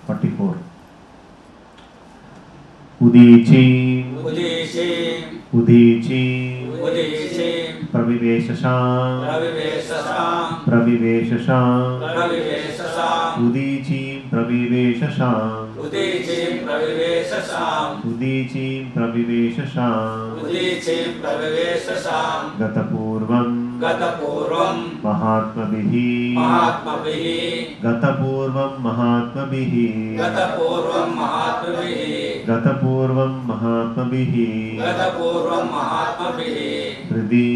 44. Udichi, Udichi, Udichi, Udichi, Praviveshasham, Praviveshasham, Praviveshasham, Praviveshasham, Udichi, Praviveshasham, Udichi, Praviveshasham, Udichi, Praviveshasham, Udichi, Praviveshasham, Gatapurvam, Gatapurvam, Mahatmabihi, Mahatmabihi, Gatapurvam, Mahatmabihi, Gatapurvam, Mahatmabihi, Gatapurvam, Mahatmabihi, Gatapurvam, Mahatmabihi, Hridi,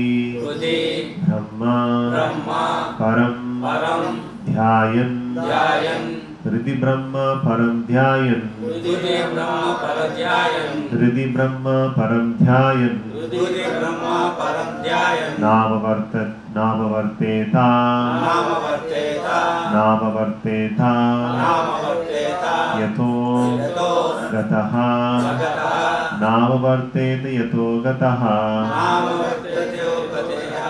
Hridi, Brahma, Brahma, Param, Param, Dhyayan, Dhyayan, Hridi Brahma, Param Dhyayan, Hridi Brahma, Paradhyayan, Hridi Brahma, Param Dhyayan, Hridi Brahma, Paradhyayan, Namavarteta, Namavarteta, Namavarteta, Namavarteta, Yato, Yato, Gataha, Gataha, Namavarteta Yato Gataha, Namavarteta, Gataha,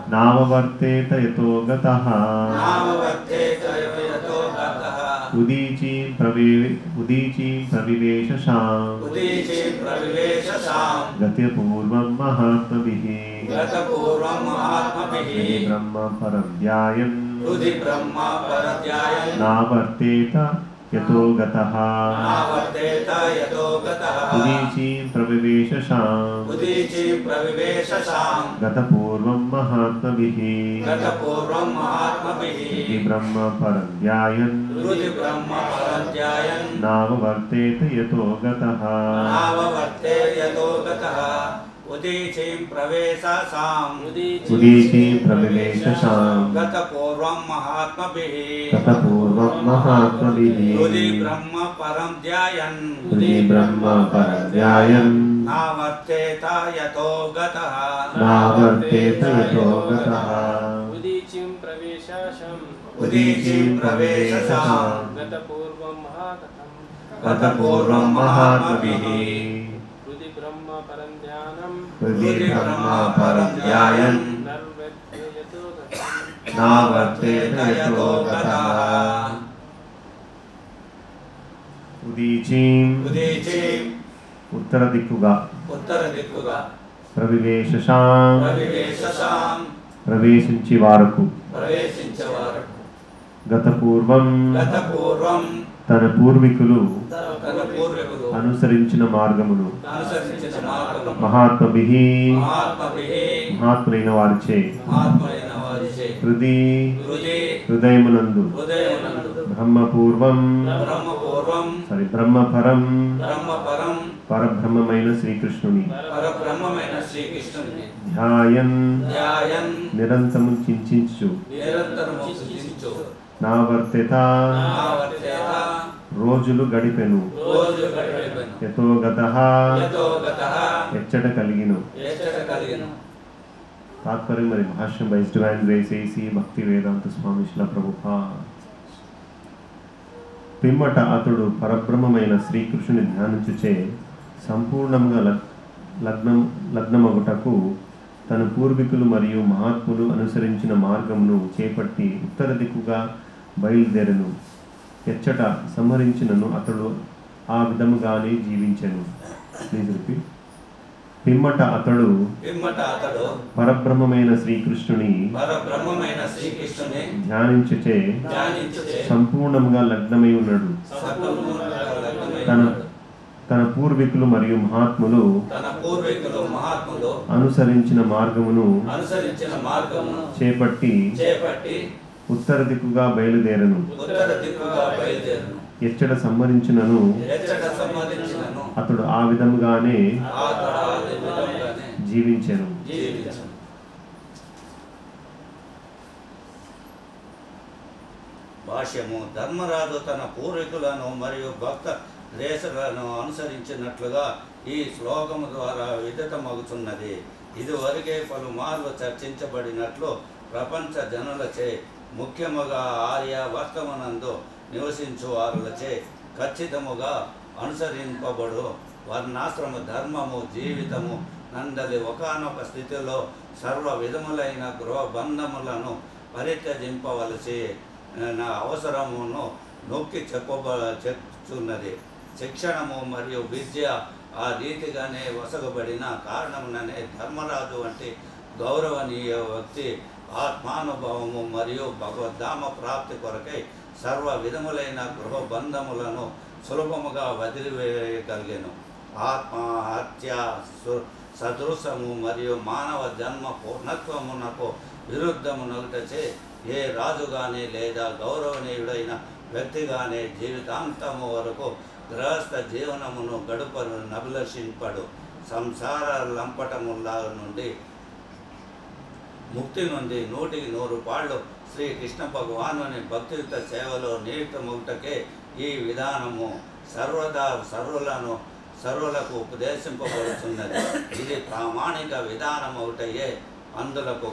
Namavarteta Yato Gataha, Namavarteta, Yato, Gataha, Udichi Praviveshasham, Udichi, Praviveshasham, Gatapurvam Mahatmabihi, Gatapurvam, Mahatmabihi, Hridi Brahma Param Dhyayan, Hridi Brahma, Paradhyayan, Namavarteta Yato Gataha, Namavarteta, Yato, Gataha, Udichi Praviveshasham, Udichi, Praviveshasham, Gatapurvam Mahatmabihi, Gatapurvam, Mahatmabihi, Hridi Brahma Param Dhyayan, Hridi Brahma, Paradhyayan, Namavarteta Yato Gataha, Namavarteta, Yato, Gataha, Udichi, Praviveshasham, Udichi Praviveshasham, Gatapurvam, Mahatmabihi, Gatapurvam Mahatmabihi, Hridi Brahma, Paradhyayan, Hridi Brahma Param Dhyayan, Namavarteta, Yato, Gataha, Namavarteta Yato Gataha, Udicim praveshasham, Udichi, Praviveshasham, Gatapurvam Mahakatam, Gatapurvam Mahatmabihi, Hridi Brahma Parandhyanam, Hridi Brahma Param Dhyayan, Narvedyato Gatam, Namavarteta Yato Gataha. Udichi, Udichi, ఉత్తర దిక్కుగా ఉత్తర దిక్కుగా ప్రవివేశశాం, ప్రవివేశశాం, ప్రవేశించి వారకు ప్రవేశించేవారు గతపూర్వం, గతపూర్వం, తన పూర్వీకులు తన పూర్వీకులు అనుసరించిన మార్గమును అనుసరించిన మార్గము మహాత్మభిః, మహాత్మభిః, మహాత్ములైన వారిచే మహాత్ములైన వారిచే హృదయమునందు హృదయమునందు బ్రహ్మపూర్వం, బ్రహ్మపూర్వం, బ్రహ్మపరం, బ్రహ్మపరం, పరబ్రహ్మమైన శ్రీకృష్ణుని పరబ్రహ్మమైన శ్రీకృష్ణుని ధ్యాయన్, ధ్యాయన్, నిరంతరము చింతించు నిరంతరము చింతించు, నావర్తెత, నావర్తేత, రోజులు గడిపెను, రోజులు గడిపెను, యతో గతః, యతో గతః, ఎచ్చట కలిగిను. ఎచ్చట కలిగెను. తాత్పర్యం మరి భాష్యం బై డివైన్ గ్రేస్ ఏసీ భక్తి వేదాంత స్వామి శ్రీల ప్రభుపాద. పిమ్మట అతడు పరబ్రహ్మమైన శ్రీకృష్ణుని ధ్యానించుచే సంపూర్ణంగా లగ్నమగుటకు తన పూర్వీకులు మరియు మహాత్ములు అనుసరించిన మార్గమును చేపట్టి ఉత్తర దిక్కుగా బయలుదేరెను. ఎచ్చట సంహరించినను అతడు ఆ విధముగానే జీవించెను. పిమ్మట అతడు పరబ్రహ్మమైన శ్రీకృష్ణుని ధ్యానించుచే సంపూర్ణంగా లగ్నమై ఉన్నాడు. తన పూర్వీకులు మరియు మహాత్ములు అనుసరించిన మార్గమును చేపట్టి ఉత్తర దిక్కుగా బయలుదేరను. ఎచ్చట సంహరించినను అతడు ఆ విధముగానే జీవించెను. భాష్యము. ధర్మరాజు తన పూర్వీకులను మరియు భక్త శ్రేష్ఠులను అనుసరించినట్లుగా ఈ శ్లోకము ద్వారా విదితమగుతున్నది. ఇదివరకే పలుమార్లు చర్చించబడినట్లు ప్రపంచ జనులచే ముఖ్యముగా ఆర్య వర్తమనందు నివసించు వారులచే ఖచ్చితముగా అనుసరింపబడు వర్ణాశ్రమ ధర్మము జీవితము నందలి ఒకానొక స్థితిలో సర్వ విధములైన గృహబంధములను పరిత్యజింపవలసి అవసరమును నొక్కి చెప్పుచున్నది. శిక్షణము మరియు విద్య ఆ రీతిగానే వసగబడిన కారణముననే ధర్మరాజు వంటి గౌరవనీయ వ్యక్తి ఆత్మానుభవము మరియు భగవద్ధామ ప్రాప్తి కొరకై సర్వ విధములైన గృహబంధములను సులభముగా వదిలివేయగలిగాను. ఆత్మహత్య సదృశము మరియు మానవ జన్మ పూర్ణత్వమునకు విరుద్ధమునొకటచే ఏ రాజు కానీ లేదా గౌరవనీయుడైన వ్యక్తి కానీ జీవితాంతము వరకు గృహస్థ జీవనమును గడుపను నభిలషింపడు. సంసార లంపటముల నుండి ముక్తి నుండి 100 పాళ్ళు శ్రీకృష్ణ భగవానుని భక్తియుత సేవలో నియుక్తమవుటకే ఈ విధానము సర్వదా సర్వులకు ఉపదేశింపబడుతున్నది. ఇది ప్రామాణిక విధానమవుటయే అందులకు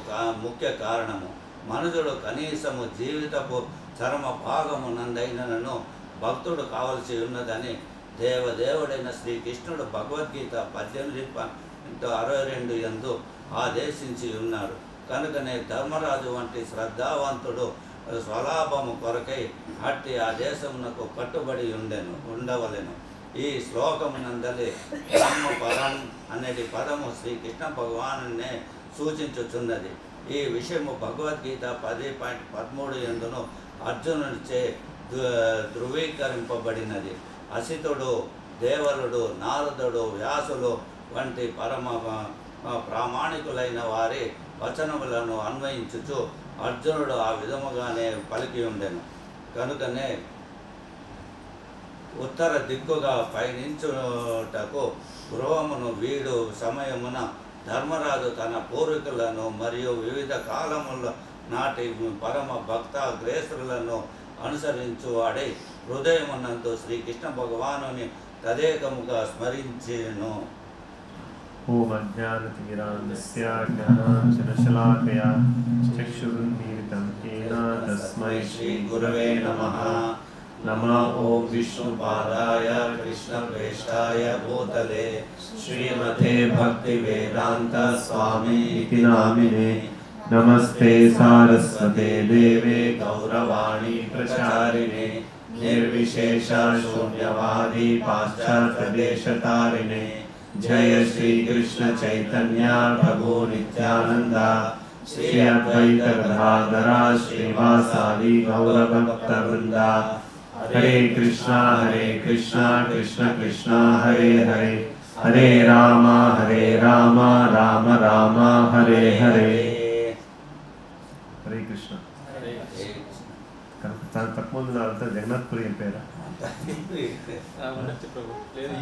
ముఖ్య కారణము. మనుషుడు కనీసము జీవితపు చరమ భాగమునందైనను భక్తుడు కావలసి ఉన్నదని దేవదేవుడైన శ్రీకృష్ణుడు భగవద్గీత 18:62 యందు ఆదేశించి ఉన్నాడు. కనుకనే ధర్మరాజు వంటి శ్రద్ధావంతుడు స్వలాభము కొరకై అట్టి ఆదేశమునకు కట్టుబడి ఉండవలెను. ఈ శ్లోకమునందలి బ్రహ్మపరం అనేది పదము శ్రీకృష్ణ భగవానునే సూచించుచున్నది. ఈ విషయము భగవద్గీత 10:13 యందును అర్జునునిచే ధృవీకరింపబడినది. అసితుడు, దేవలుడు, నారదుడు, వ్యాసులు వంటి పరమ ప్రామాణికులైన వారి వచనములను అన్వయించుచు అర్జునుడు ఆ విధముగానే పలికి ఉండెను. కనుకనే ఉత్తర దిక్కుగా పయనించుటకు గృహమును వీడు సమయమున ధర్మరాజు తన పూర్వీకులను మరియు వివిధ కాలముల నాటి పరమ భక్త గ్రేసులను అనుసరించువాడై హృదయమునందు శ్రీకృష్ణ భగవానుని తదేకముగా స్మరించెను. ఓం అజ్ఞానతిమిరాంధస్య జ్ఞానాంజనశలాకయా చక్షురున్మీలితం येन తస్మై శ్రీ గురవే నమః. నమో ఓం విష్ణుపాదాయ కృష్ణప్రేష్ఠాయ భూతలే శ్రీమతే భక్తివేదాంత స్వామి ఇతి నామినే. నమస్తే సారస్వతే దేవే గౌరవాణి ప్రచారిణే నిర్విశేష శూన్యవాది పాశ్చాత్యదేశతారిణే. జయ శ్రీ కృష్ణ చైతన్య ప్రభు నిత్యానంద శ్రీ అద్వైత గదాధర శ్రీవాసాది గౌరభక్తవృంద. హరే కృష్ణ కృష్ణ కృష్ణ హరే హరే, హరే రామ రామ రామ హరే హరే. హరే కృష్ణ. తక్కువ అంతా జగన్నాథ్పురి అయిపోయారా?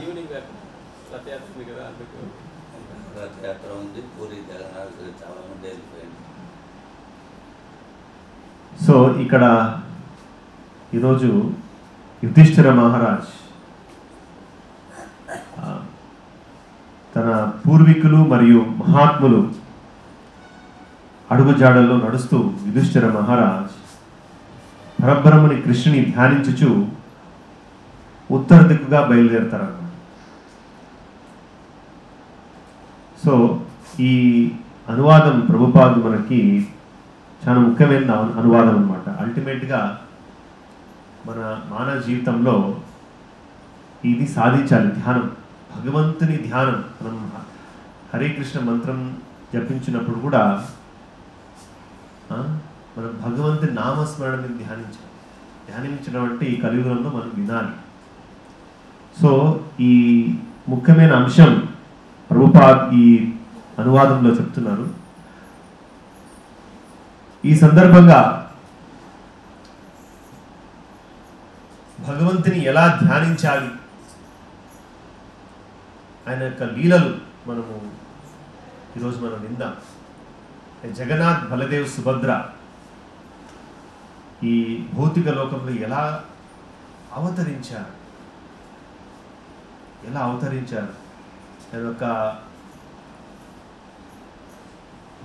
ఈవినింగ్ రథయాత్ర ఉంది కదా, అందుకు రథయాత్ర ఉంది. పూరి జగన్నాథ్ చాలా మంది వెళ్ళిపోయింది. సో ఇక్కడ ఈరోజు యుధిష్ఠిర మహారాజ్ తన పూర్వీకులు మరియు మహాత్ములు అడుగుజాడల్లో నడుస్తూ యుధిష్ఠిర మహారాజ్ పరబ్రహ్మని కృష్ణుని ధ్యానించుచు ఉత్తర దిక్కుగా బయలుదేరుతారన్నమాట. సో ఈ అనువాదం ప్రభుపాదు మనకి చాలా ముఖ్యమైన అనువాదం అన్నమాట. అల్టిమేట్గా మన మానవ జీవితంలో ఇది సాధించాలి, ధ్యానం, భగవంతుని ధ్యానం. మనం హరే కృష్ణ మంత్రం జపించినప్పుడు కూడా మనం భగవంతుని నామస్మరణని ధ్యానించడం అంటే ఈ కలియుగంలో మనం వినాలి. సో ఈ ముఖ్యమైన అంశం ప్రభుపాద్ ఈ అనువాదంలో చెప్తున్నారు. ఈ సందర్భంగా భగవంతుని ఎలా ధ్యానించాలి, ఆయన యొక్క లీలలు మనము ఈరోజు మనం విందాం. జగన్నాథ్, బలదేవ్, సుభద్ర ఈ భౌతిక లోకంలో ఎలా అవతరించారు ఆయన యొక్క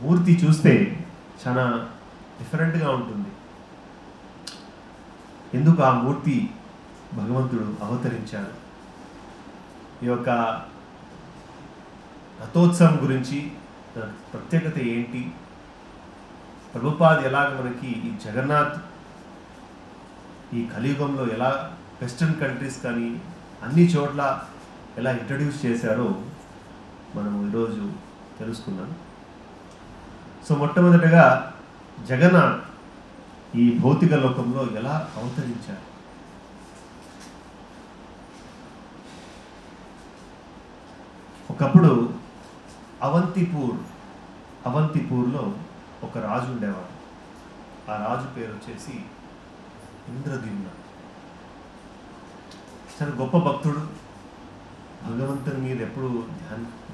మూర్తి చూస్తే చాలా డిఫరెంట్గా ఉంటుంది. ఎందుకు ఆ మూర్తి భగవంతుడు అవతరించాడు, ఈ యొక్క రథోత్సవం గురించి ప్రత్యేకత ఏంటి, ప్రభుపాద్ ఎలాగ మనకి ఈ జగన్నాథ్ ఈ కలియుగంలో ఎలా వెస్ట్రన్ కంట్రీస్ కానీ అన్ని చోట్ల ఎలా ఇంట్రడ్యూస్ చేశారో మనము ఈరోజు తెలుసుకున్నాం. సో మొట్టమొదటగా జగన్నాథ్ ఈ భౌతిక లోకంలో ఎలా అవతరించారు. ఒకప్పుడు అవంతిపూర్లో ఒక రాజు ఉండేవాడు. ఆ రాజు పేరు వచ్చేసి ఇంద్రద్యుమ్న. చాలా గొప్ప భక్తుడు, భగవంతుని మీద ఎప్పుడు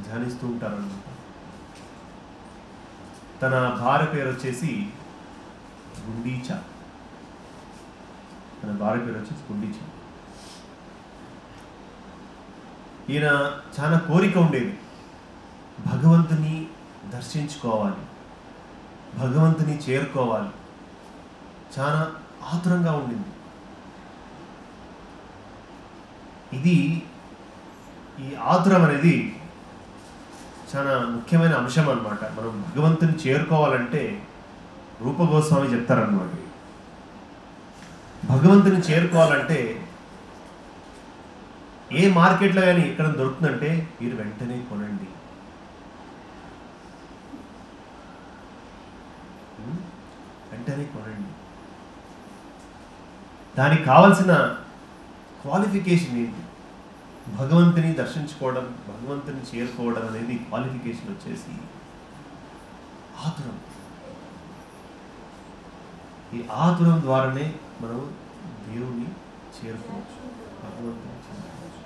ధ్యానిస్తూ ఉంటారన్నమాట. తన భార్య పేరు వచ్చేసి గుండీచ. ఈయన చాలా కోరిక ఉండేది, భగవంతుని దర్శించుకోవాలి, భగవంతుని చేరుకోవాలి. చాలా ఆతురంగా ఉండింది. ఈ ఆతురం అనేది చాలా ముఖ్యమైన అంశం అన్నమాట. మనం భగవంతుని చేరుకోవాలంటే రూపగోస్వామి చెప్తారన్నమాట. భగవంతుని చేరుకోవాలంటే ఏ మార్కెట్లో కానీ ఎక్కడ దొరుకుతుందంటే మీరు వెంటనే కొనండి. దానికి కావాల్సిన క్వాలిఫికేషన్ ఏంటి? భగవంతుని దర్శించుకోవడం, భగవంతుని చేరుకోవడం అనేది క్వాలిఫికేషన్ వచ్చేసి ఆతురం. ఈ ఆతురం ద్వారానే మనం దేవుణ్ణి చేరుకోవచ్చు, భగవంతుని చేరుకోవచ్చు.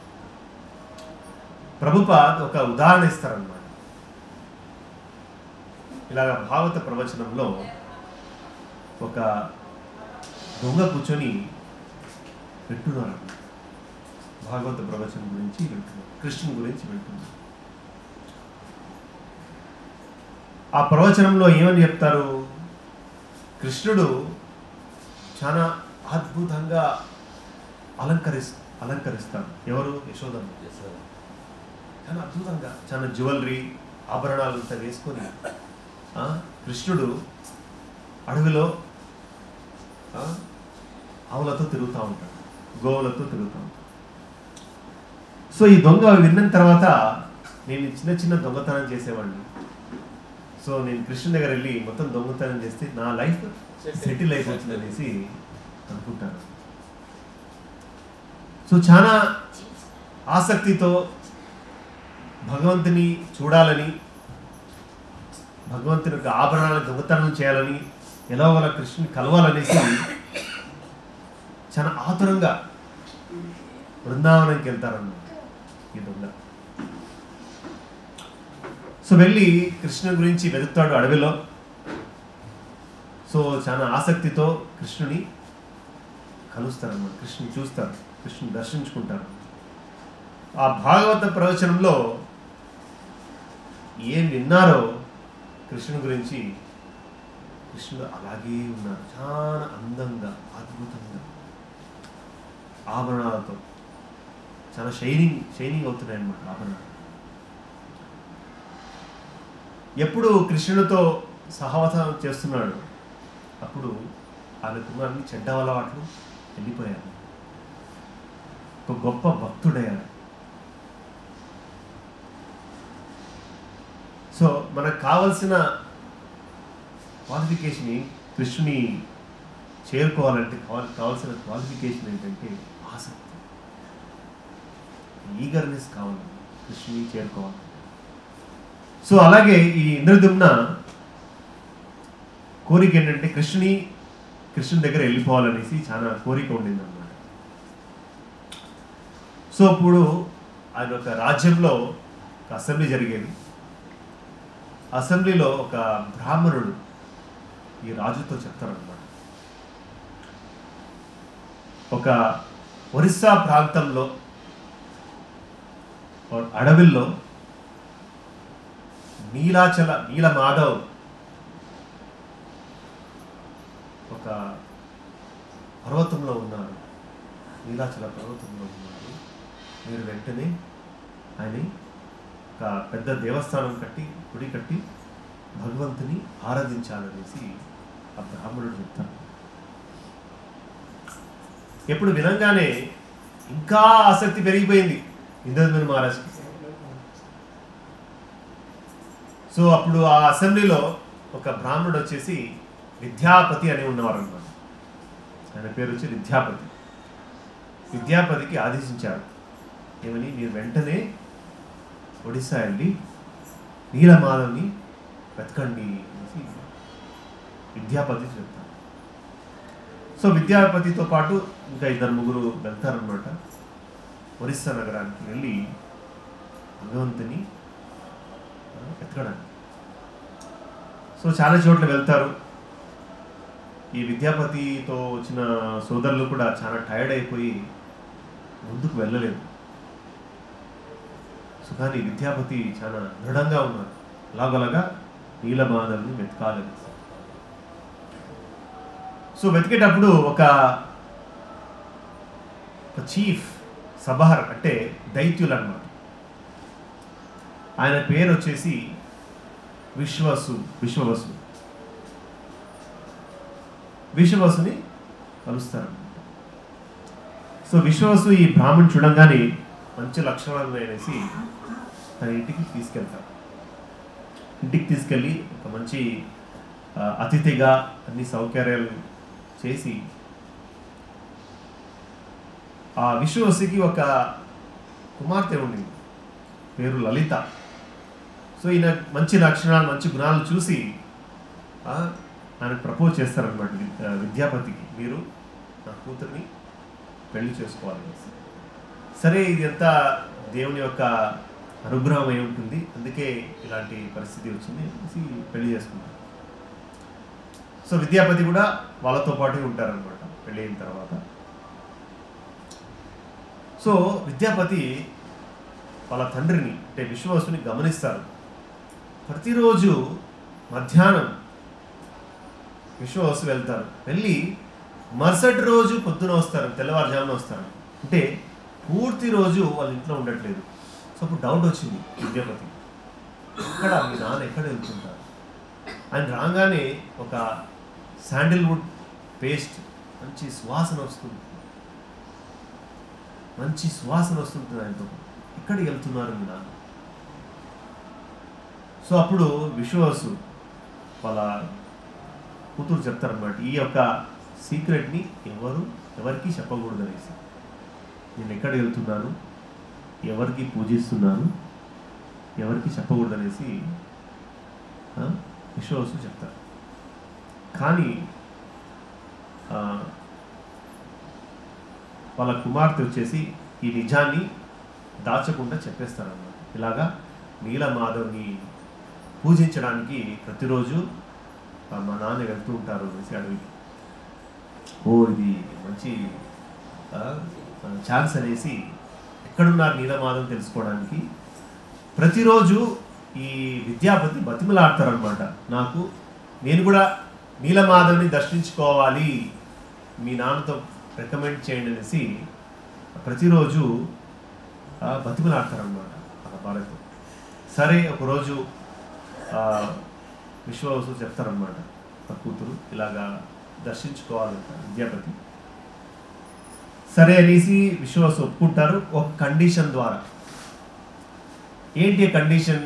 ప్రభుపాద్ ఒక ఉదాహరణ ఇస్తారన్నమాట. ఇలాగ భాగవత ప్రవచనంలో ఒక దొంగ కూర్చొని వింటున్నారు. భాగవత ప్రవచనం గురించి వింటున్నారు, కృష్ణుని గురించి వింటున్నారు. ఆ ప్రవచనంలో ఏమని చెప్తారు? కృష్ణుడు చాలా అద్భుతంగా అలంకరిస్తాడు. ఎవరు? యశోదమ్మ. చాలా అద్భుతంగా, చాలా జ్యువెలరీ, ఆభరణాలు అంతా వేసుకొని కృష్ణుడు అడవిలో ఆవులతో తిరుగుతూ ఉంటాడు, గోవులతో తిరుగుతూ ఉంటాడు. సో ఈ దొంగ విన్న తర్వాత, నేను చిన్న చిన్న దొంగతనం చేసేవాడిని, సో నేను కృష్ణుని దగ్గర వెళ్ళి మొత్తం దొంగతనం చేస్తే నా లైఫ్ సెటిల్ అయిపోతుంది అనేసి అనుకుంటాను. సో చాలా ఆసక్తితో భగవంతుని చూడాలని, భగవంతుని యొక్క ఆభరణాలను దొంగతనం చేయాలని, ఎలాగోలా కృష్ణుని కలవాలనేసి చాలా ఆతురంగా బృందావనంకి వెళ్తారన్నమాట ఈ దొంగ. సో వెళ్ళి కృష్ణుని గురించి వెతుకుతాడు అడవిలో. సో చాలా ఆసక్తితో కృష్ణుని కలుస్తారన్నమాట, కృష్ణుని చూస్తారు, కృష్ణుని దర్శించుకుంటారు. ఆ భాగవత ప్రవచనంలో ఏం విన్నారో కృష్ణుని గురించి, కృష్ణుడు అలాగే ఉన్నారు, చాలా అందంగా, అద్భుతంగా, ఆభరణాలతో చాలా షైనింగ్ అవుతున్నాయి అన్నమాట ఆభరణాలు. ఎప్పుడు కృష్ణుడితో సహవాసం చేస్తున్నాడు, అప్పుడు ఆయనకున్న అన్ని చెడ్డ అలవాట్లు వెళ్ళిపోయారు. ఒక గొప్ప భక్తుడయ్యాడు. సో మనకు కావలసిన క్వాలిఫికేషన్, కృష్ణుని చేరుకోవాలంటే కావాల్సిన క్వాలిఫికేషన్ ఏంటంటే ఆసక్తి, ఈగర్నెస్ కావాలి కృష్ణుని చేరుకోవాలి. సో అలాగే ఈ ఇంద్రద్యుమ్న కోరిక ఏంటంటే కృష్ణుని దగ్గర వెళ్ళిపోవాలనేసి చాలా కోరిక ఉండింది అన్నమాట. సో ఇప్పుడు ఆయన ఒక రాజ్యంలో ఒక అసెంబ్లీ జరిగేది. అసెంబ్లీలో ఒక బ్రాహ్మణుడు ఈ రాజుతో చెప్తారన్నమాట, ఒక ఒరిస్సా ప్రాంతంలో అడవిల్లో నీలమాధవ్ ఒక పర్వతంలో ఉన్నారు, నీలాచల పర్వతంలో ఉన్నారు. మీరు వెంటనే ఆయన ఒక పెద్ద దేవస్థానం గుడి కట్టి భగవంతుని ఆరాధించాలనేసి ఆ బ్రాహ్మణుడు చెప్తారు. ఎప్పుడు వినంగానే ఇంకా ఆసక్తి పెరిగిపోయింది ఇంద్రద్యుమ్న మహారాజ్కి. సో అప్పుడు ఆ అసెంబ్లీలో ఒక బ్రాహ్మణుడు వచ్చేసి విద్యాపతి అని ఉన్నవారు అన్నమాట. ఆయన పేరు వచ్చి విద్యాపతి. విద్యాపతికి ఆదేశించారు ఏమని, మీరు వెంటనే ఒడిస్సా వెళ్ళి నీలమాధవ్ని వెతకండి అనేసి విద్యాపతి చెప్తారు. సో విద్యాపతితో పాటు ఇంకా 2-3 వెళ్తారనమాట ఒరిస్సా నగరానికి వెళ్ళి భగవంతుని వెతకడానికి. సో చాలా చోట్ల వెళ్తారు. ఈ విద్యాపతితో వచ్చిన సోదరులు కూడా చాలా టైర్డ్ అయిపోయి ముందుకు వెళ్ళలేదు. సో కానీ విద్యాపతి చాలా దృఢంగా ఉన్నారు, అలాగలాగా నీలమాధవ్ని వెతకాలని. సో వెతికేటప్పుడు ఒక చీఫ్ సబహర్ అంటే దైత్యులు అన్నమాట, ఆయన పేరు వచ్చేసి విశ్వవసుని కలుస్తారు. సో విశ్వవసు ఈ బ్రాహ్మణ్ చూడంగానే మంచి లక్షణాలు అనేసి తన ఇంటికి తీసుకెళ్తారు. ఇంటికి తీసుకెళ్ళి ఒక మంచి అతిథిగా అన్ని సౌకర్యాలు చేసి, ఆ విశ్వవసుకి ఒక కుమార్తె ఉండింది, పేరు లలిత. సో ఈయన మంచి లక్షణాలు మంచి గుణాలు చూసి ఆయన ప్రపోజ్ చేస్తారనమాట విద్యాపతికి, మీరు నా కూతుర్ని పెళ్లి చేసుకోవాలి. సరే ఇది అంతా దేవుని యొక్క అనుగ్రహం అయి ఉంటుంది, అందుకే ఇలాంటి పరిస్థితి వచ్చింది అనేసి పెళ్లి చేసుకుంటారు. సో విద్యాపతి కూడా వాళ్ళతో పాటు ఉంటారనమాట పెళ్ళి అయిన తర్వాత. సో విద్యాపతి వాళ్ళ తండ్రిని అంటే విశ్వవసుని గమనిస్తారు. ప్రతిరోజు మధ్యాహ్నం విశ్వవసు వెళ్తారు, వెళ్ళి మరుసటి రోజు పొద్దున వస్తారు, తెల్లవారుజామున వస్తారు. అంటే పూర్తి రోజు వాళ్ళ ఇంట్లో ఉండట్లేదు. సో అప్పుడు డౌట్ వచ్చింది విద్యాపతి, ఎక్కడ మీ నాన్న ఎక్కడ వెళ్తుంటారు? ఆయన రాగానే ఒక శాండిల్వుడ్ పేస్ట్ మంచి సువాసన వస్తుంటుంది ఆయనతో. ఎక్కడికి వెళ్తున్నారు మీ నాన్న? సో అప్పుడు విశ్వవసు వాళ్ళ కూతురు చెప్తారనమాట, ఈ యొక్క సీక్రెట్ని ఎవరికి చెప్పకూడదు అనేసి, నేను ఎక్కడికి వెళ్తున్నాను, ఎవరికి పూజిస్తున్నాను, ఎవరికి చెప్పకూడదు అనేసి విశ్వవసు చెప్తారు. కానీ వాళ్ళ కుమార్తె వచ్చేసి ఈ నిజాన్ని దాచకుండా చెప్పేస్తారన్నమాట. ఇలాగా నీలమాధవ్ని పూజించడానికి ప్రతిరోజు మా నాన్న వెళ్తూ ఉంటారు అనేసి అడవికి. ఓ ఇది మంచి ఛాన్స్ అనేసి ఎక్కడున్నారు నీలమాధవ్ తెలుసుకోవడానికి ప్రతిరోజు ఈ విద్యాపతి బతిమలాడతారనమాట, నేను కూడా నీలమాధవ్ని దర్శించుకోవాలి, మీ నాన్నతో రికమెండ్ చేయండి అనేసి ప్రతిరోజు బతిమలాడతారనమాట అలా భారత్. సరే ఒకరోజు విశ్వవసు చెప్తారనమాట, ఆ కూతురు ఇలాగా దర్శించుకోవాలంట విద్యాపతి. సరే అనేసి విశ్వవసు ఒప్పుకుంటారు ఒక కండిషన్ ద్వారా. ఏంటి కండిషన్?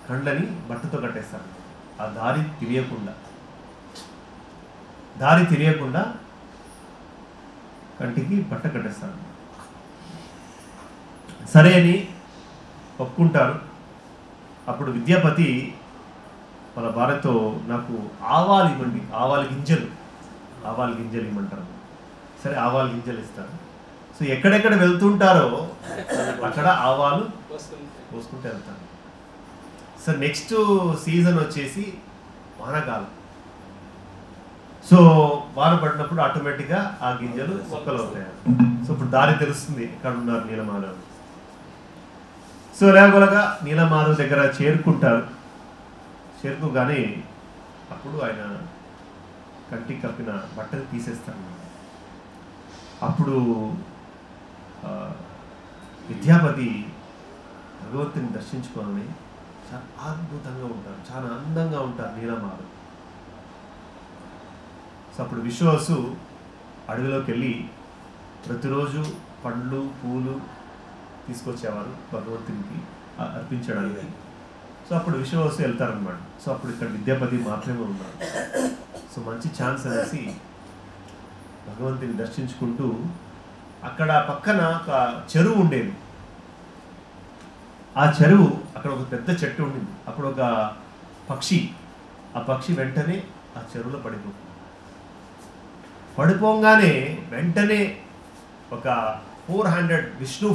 కండ్లని బట్టతో కట్టేస్తారు, ఆ దారి తెలియకుండా కంటికి బట్ట కట్టేస్తారు. సరే అని ఒప్పుకుంటారు. అప్పుడు విద్యాపతి వాళ్ళ భార్యతో నాకు ఆవాలు ఇవ్వండి, ఆవాల గింజలు ఇవ్వమంటారు. సరే ఆవాల గింజలు ఇస్తారు. సో ఎక్కడెక్కడ వెళ్తుంటారో అక్కడ ఆవాలు పోసుకుంటూ వెళ్తారు. సో నెక్స్ట్ సీజన్ వచ్చేసి వానాకాలం. సో వాన పడినప్పుడు ఆటోమేటిక్గా ఆ గింజలు మొక్కలు అవుతాయి. సో ఇప్పుడు దారి తెలుస్తుంది ఎక్కడ ఉన్నారు నీలమాధవ్. సో రేగొలగా నీలమాధవ్ దగ్గర చేరుకోగానే అప్పుడు ఆయన కంటికి కప్పిన బట్టలు తీసేస్తాను. అప్పుడు విద్యాపతి భగవంతుని దర్శించుకోవాలని చాలా అద్భుతంగా ఉంటారు, చాలా అందంగా ఉంటారు నీలమాధవ్. సో అప్పుడు విశ్వవసు అడవిలోకి వెళ్ళి ప్రతిరోజు పండ్లు పూలు తీసుకొచ్చేవారు భగవంతునికి అర్పించడానికి. సో అప్పుడు విశ్వవసు వెళ్తారనమాట. సో అప్పుడు ఇక్కడ విద్యాపతి మాత్రమే ఉన్నారు. సో మంచి ఛాన్స్ అనేసి భగవంతుని దర్శించుకుంటూ అక్కడ పక్కన ఒక చెరువు ఉండేది. ఆ చెరువు అక్కడ ఒక పెద్ద చెట్టు ఉండింది. అప్పుడు ఒక పక్షి, ఆ పక్షి వెంటనే ఆ చెరువులో పడిపోగానే వెంటనే ఒక 400 విష్ణు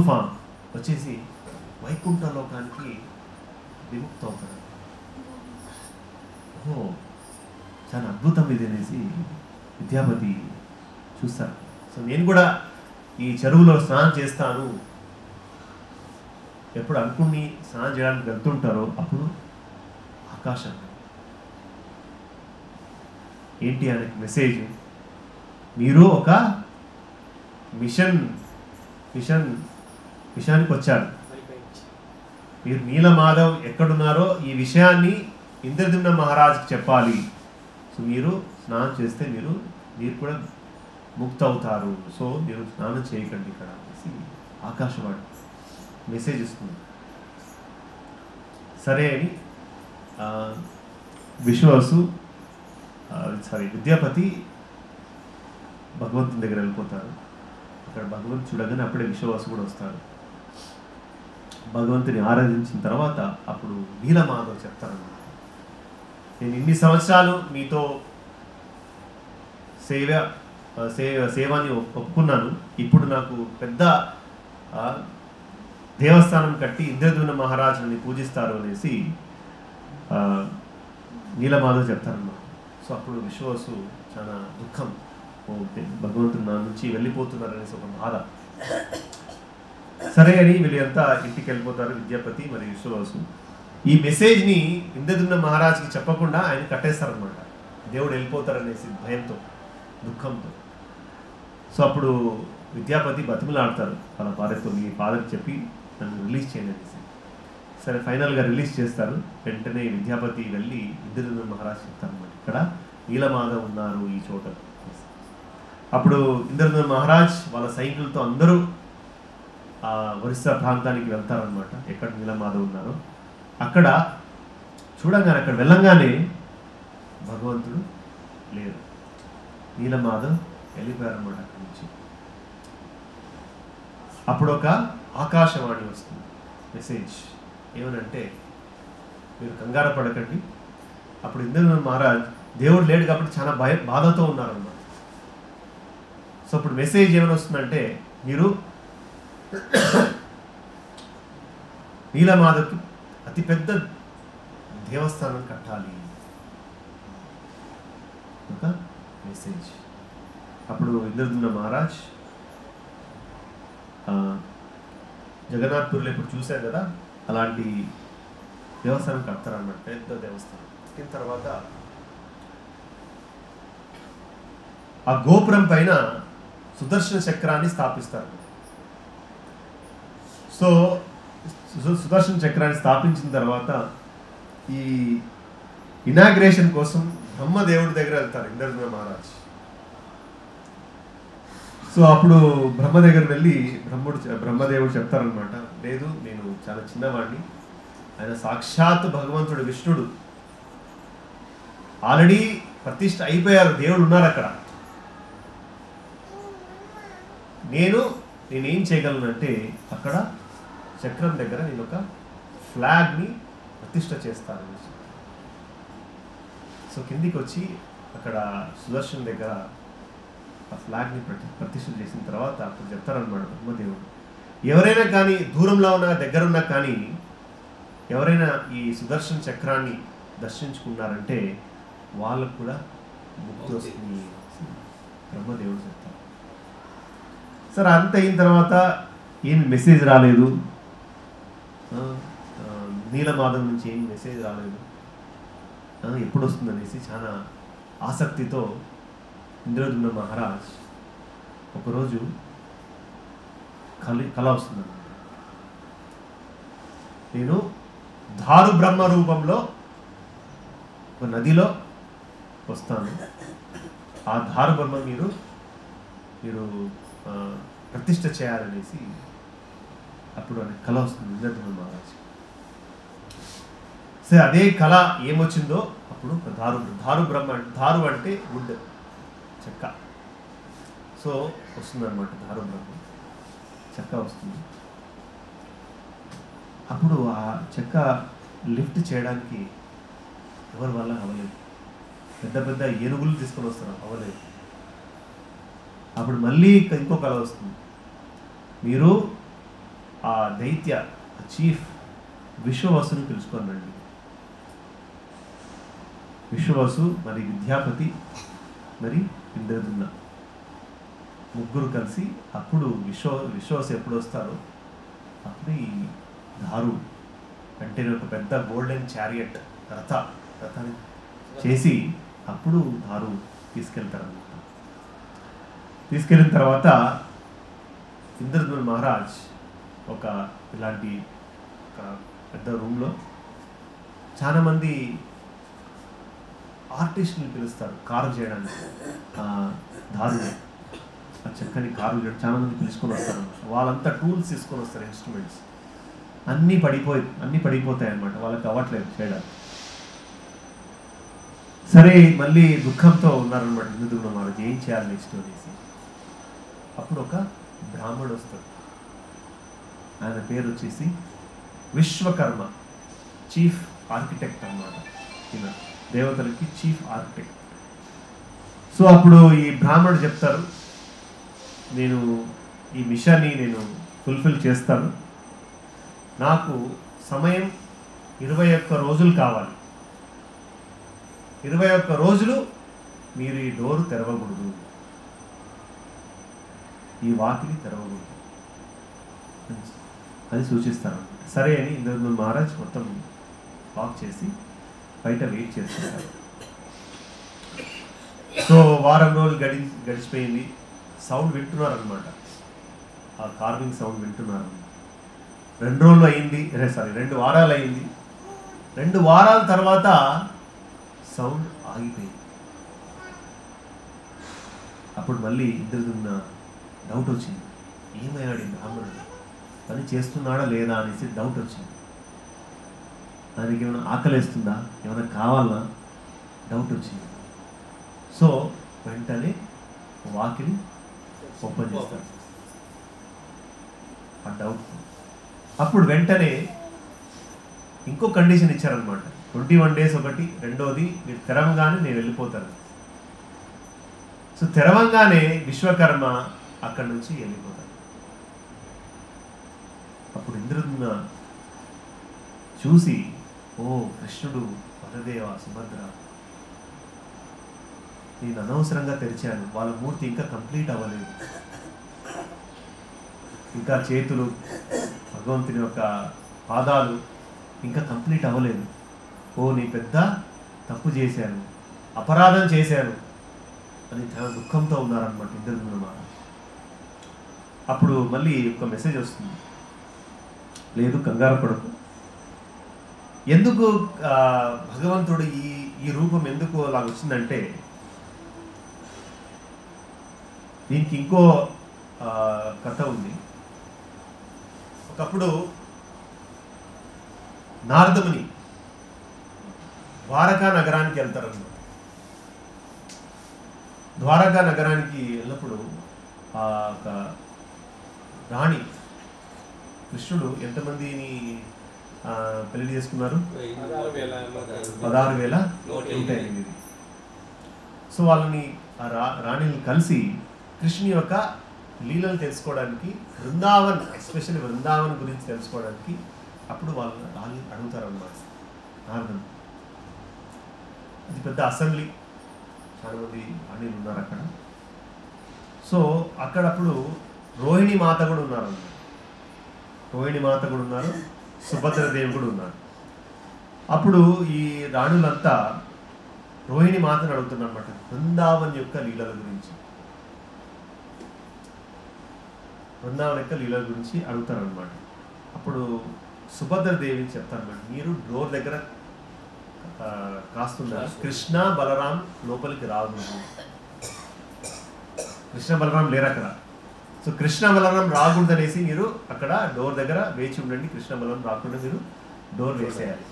ఫామ్ వచ్చేసి వైకుంఠ లోకానికి విముక్త అవుతారు. ఓహో, చాలా అద్భుతం ఇది అనేసి విద్యాపతి చూస్తారు. సో నేను కూడా ఈ చెరువులో స్నానం చేస్తాను. ఎప్పుడు అనుకుని స్నానం చేయడానికి వెళ్తుంటారో అప్పుడు ఆకాశం ఏంటి అనే మెసేజ్, మీరు ఒక మిషన్కి వచ్చారు. మీరు నీలమాధవ్ ఎక్కడున్నారో ఈ విషయాన్ని ఇంద్రద్యుమ్న మహారాజుకి చెప్పాలి. సో మీరు స్నానం చేస్తే మీరు కూడా ముక్త అవుతారు. సో మీరు స్నానం చేయకండి ఇక్కడ అనేసి ఆకాశవాణి మెసేజ్ ఇస్తుంది. సరే అని విద్యాపతి భగవంతుని దగ్గర వెళ్ళిపోతారు. అక్కడ భగవంతుడు చూడగానే అప్పుడే విశ్వవాసు కూడా వస్తారు. భగవంతుని ఆరాధించిన తర్వాత అప్పుడు నీలమాధవ్ చెప్తారన్నమాట, నేను ఇన్ని సంవత్సరాలు మీతో సేవాన్ని ఒప్పుకున్నాను. ఇప్పుడు నాకు పెద్ద దేవస్థానం కట్టి ఇంద్రద్యుమ్న మహారాజుని పూజిస్తారు అనేసి నీలమాధవ్ చెప్తారన్నమాట. సో అప్పుడు విశ్వవసు చాలా దుఃఖం, భగవంతుడు నా నుంచి వెళ్ళిపోతున్నారు అనేసి ఒక బాధ. సరే అని వీళ్ళంతా ఇంటికి వెళ్ళిపోతారు, విద్యాపతి మరియు విశ్వవసు. ఈ మెసేజ్ని ఇంద్రద్యుమ్న మహారాజుకి చెప్పకుండా ఆయన కట్టేస్తారనమాట, దేవుడు వెళ్ళిపోతారనేసి భయంతో, దుఃఖంతో. సో అప్పుడు విద్యాపతి బతిమలాడతారు వాళ్ళ ఫాదర్తో, మీ ఫాదర్కి చెప్పి నన్ను రిలీజ్ చేయండి అనేసి. సరే ఫైనల్గా రిలీజ్ చేస్తారు. వెంటనే విద్యాపతి వెళ్ళి ఇంద్రద్యుమ్న మహారాజు చెప్తారనమాట, ఇక్కడ నీలమాధవ్ ఉన్నారు ఈ చోట. అప్పుడు ఇంద్రద్యుమ్న మహారాజ్ వాళ్ళ సైనికులతో అందరూ ఆ ఒరిస్సా ప్రాంతానికి వెళ్తారనమాట, ఎక్కడ నీలమాధవ్ ఉన్నారో అక్కడ. చూడంగానే అక్కడ వెళ్ళంగానే భగవంతుడు లేరు, నీలమాధవ్ వెళ్ళిపోయారనమాట అక్కడి నుంచి. అప్పుడు ఒక ఆకాశవాణి వస్తుంది, మెసేజ్ ఏమనంటే, మీరు కంగారు పడకండి. అప్పుడు ఇంద్రద్యుమ్న మహారాజ్ దేవుడు లేడు కాబట్టి చాలా బాధతో ఉన్నారన్నమాట. సో అప్పుడు మెసేజ్ ఏమైనా వస్తుందంటే, మీరు నీలమాధవ్కి అతిపెద్ద దేవస్థానం కట్టాలి, ఒక మెసేజ్. అప్పుడు ఇంద్రద్యుమ్న మహారాజ్ జగన్నాథ్పూర్లో ఇప్పుడు చూశారు కదా, అలాంటి దేవస్థానం కడతారన్నమాట, పెద్ద దేవస్థానం. కట్టిన తర్వాత ఆ గోపురం పైన సుదర్శన చక్రాన్ని స్థాపిస్తారు. సో సుదర్శన చక్రాన్ని స్థాపించిన తర్వాత ఈ ఇనాగ్రేషన్ కోసం బ్రహ్మదేవుడి దగ్గర వెళ్తారు ఇంద్రద్యుమ్న మహారాజ్. సో అప్పుడు బ్రహ్మ దగ్గర వెళ్ళి బ్రహ్మదేవుడు చెప్తారనమాట, లేదు నేను చాలా చిన్నవాడిని, ఆయన సాక్షాత్ భగవంతుడు విష్ణుడు, ఆల్రెడీ ప్రతిష్ఠ అయిపోయారు, దేవుడు ఉన్నారు అక్కడ. నేనేం చేయగలనంటే అక్కడ చక్రం దగ్గర నేను ఒక ఫ్లాగ్ని ప్రతిష్ఠ చేస్తాను. సో కిందికి వచ్చి అక్కడ సుదర్శన్ దగ్గర ఆ ఫ్లాగ్ని ప్రతిష్ఠ చేసిన తర్వాత అప్పుడు చెప్తారనమాట బ్రహ్మదేవుడు, ఎవరైనా కానీ దూరంలో ఉన్న దగ్గర ఉన్నా కానీ ఎవరైనా ఈ సుదర్శన చక్రాన్ని దర్శించుకున్నారంటే వాళ్ళకు కూడా ముక్తి వస్తుంది బ్రహ్మదేవుడు చెప్తారు. సరే అంత అయిన తర్వాత ఏం మెసేజ్ రాలేదు, నీలమాధవ్ నుంచి ఏం మెసేజ్ రాలేదు, ఎప్పుడు వస్తుంది అనేసి చాలా ఆసక్తితో ఇంద్రద్యుమ్న మహారాజ్ ఒకరోజు కళ వస్తుందన్నమాట, నేను దారు బ్రహ్మ రూపంలో ఒక నదిలో వస్తాను, ఆ దారు బ్రహ్మ మీరు ప్రతిష్ఠ చేయాలనేసి అప్పుడు అనే కళ వస్తుంది ఇంద్రద్యుమ్న మహారాజ్. సరే అదే కళ ఏమొచ్చిందో అప్పుడు దారు బ్రహ్మ, దారు అంటే వుడ్, చెక్క. సో వస్తుందన్నమాట దారు బ్రహ్మ, చెక్క వస్తుంది. అప్పుడు ఆ చెక్క లిఫ్ట్ చేయడానికి ఎవరి వల్ల అవ్వలేదు. పెద్ద పెద్ద ఏనుగులు తీసుకొని వస్తారు, అవ్వలేదు. అప్పుడు మళ్ళీ ఇంకో కళ వస్తుంది. మీరు ఆ దైత్య చీఫ్ విశ్వవసుని పిలుచుకోనండి. విశ్వవసు, మరి విద్యాపతి, మరి ఇంద్రద్యుమ్న ముగ్గురు కలిసి అప్పుడు విశ్వవసు ఎప్పుడు వస్తారో అప్పుడు ఈ దారు అంటే ఒక పెద్ద గోల్డెన్ చారియట్ రథాన్ని చేసి అప్పుడు దారు తీసుకెళ్తారన్నమాట. తీసుకెళ్ళిన తర్వాత ఇంద్రద్యుమ్న మహారాజ్ ఒక ఇలాంటి ఒక పెద్ద రూమ్లో చాలామంది ఆర్టిస్ట్ని పిలుస్తారు కారు చేయడానికి. దారుని ఆ చెక్కని కారు చేయడం చాలామంది పిలుచుకొని వస్తారు. వాళ్ళంతా టూల్స్ తీసుకొని వస్తారు, ఇన్స్ట్రుమెంట్స్ అన్నీ పడిపోతాయి అన్నమాట, వాళ్ళకి అవ్వట్లేదు చేయడానికి. సరే మళ్ళీ దుఃఖంతో ఉన్నారనమాట ఇంద్రద్యుమ్న మహారాజ్, ఏం చేయాలి నెక్స్ట్ అనేసి. అప్పుడు ఒక బ్రాహ్మణుడు వస్తాడు. ఆయన పేరు వచ్చేసి విశ్వకర్మ, చీఫ్ ఆర్కిటెక్ట్ అన్నమాట. ఈయన దేవతలకి చీఫ్ ఆర్కిటెక్ట్. సో అప్పుడు ఈ బ్రాహ్మణుడు చెప్తారు, నేను ఈ మిషన్ని నేను ఫుల్ఫిల్ చేస్తాను, నాకు సమయం 21 రోజులు కావాలి. 21 రోజులు మీరు ఈ డోరు తెరవకూడదు, ఈ వాకిలి తెరవకూడదు అని సూచిస్తారు. సరే అని ఇంద్రద్యుమ్న మహారాజ్ మొత్తం లాక్ చేసి బయట వెయిట్ చేస్తుంటారు. సో వారం రోజులు గడిచిపోయింది. సౌండ్ వింటున్నారనమాట, ఆ కార్వింగ్ సౌండ్ వింటున్నారు. 2 రోజులు అయింది, 2 వారాలు అయింది. 2 వారాల తర్వాత సౌండ్ ఆగిపోయింది. అప్పుడు మళ్ళీ ఇంద్రద్యుమ్న డౌట్ వచ్చింది, ఏమయ్యాడు ఈ బ్రాహ్మణుడు, పని చేస్తున్నాడా లేదా అనేసి డౌట్ వచ్చింది. దానికి ఏమైనా ఆకలేస్తుందా, ఏమైనా కావాలన్నా డౌట్ వచ్చింది. సో వెంటనే వాకిలి ఓపెన్ చేస్తారు ఆ డౌట్. అప్పుడు వెంటనే ఇంకో కండిషన్ ఇచ్చారనమాట, 21 days ఒకటి, రెండోది మీరు తెరవంగానే నేను వెళ్ళిపోతాను. సో తెరవంగానే విశ్వకర్మ అక్కడి నుంచి వెళ్ళిపోతారు. అప్పుడు ఇంద్రద్యుమ్న చూసి, ఓ కృష్ణుడు, వరదేవ, సుభద్ర, నేను అనవసరంగా తెరిచాను, వాళ్ళ మూర్తి ఇంకా కంప్లీట్ అవ్వలేదు, ఇంకా చేతులు, భగవంతుని యొక్క పాదాలు ఇంకా కంప్లీట్ అవ్వలేదు. ఓ నీ పెద్ద తప్పు చేశాను, అపరాధం చేశాను అని చాలా దుఃఖంతో ఉన్నారనమాట ఇంద్రద్యుమ్న మహారాజ్. అప్పుడు మళ్ళీ ఒక మెసేజ్ వస్తుంది, లేదు కంగారు పడకు, ఎందుకు భగవంతుడు ఈ రూపం ఎందుకు అలా వచ్చిందంటే దీనికి ఇంకో కథ ఉంది. ఒకప్పుడు నారదముని ద్వారకా నగరానికి వెళ్తారన్నమాట. ద్వారకా నగరానికి వెళ్ళినప్పుడు ఒక రాణి, కృష్ణుడు ఎంతమందిని పెళ్లి చేసుకున్నారు? 16,108. సో వాళ్ళని రాణిని కలిసి కృష్ణుని యొక్క లీలలు తెలుసుకోవడానికి, బృందావన్, ఎస్పెషల్లీ బృందావన్ గురించి తెలుసుకోవడానికి అప్పుడు వాళ్ళు అడుగుతారు అన్నమాట నారదుడు. అది పెద్ద అసెంబ్లీ, చాలా మంది రాణిలు ఉన్నారు అక్కడ. సో అక్కడప్పుడు రోహిణి మాత కూడా ఉన్నారు అన్నమాట. రోహిణి మాత కూడా ఉన్నారు, సుభద్రదేవి కూడా ఉన్నారు. అప్పుడు ఈ రాణులంతా రోహిణి మాతను అడుగుతున్నారు అన్నమాట, బృందావన్ యొక్క లీలల గురించి. బృందావన్ యొక్క లీలల గురించి అడుగుతారనమాట. అప్పుడు సుభద్రదేవి చెప్తారన్నమాట, మీరు డోర్ దగ్గర కాస్తున్నారు, కృష్ణ బలరాం లోపలికి రాకూడదు. కృష్ణ బలరాం లేరు అక్కడ. సో కృష్ణ బలరాం రాకూడదు అనేసి మీరు అక్కడ డోర్ దగ్గర వేచి ఉండండి. కృష్ణ బలరాం రాకుండా మీరు డోర్ వేసేయాలి.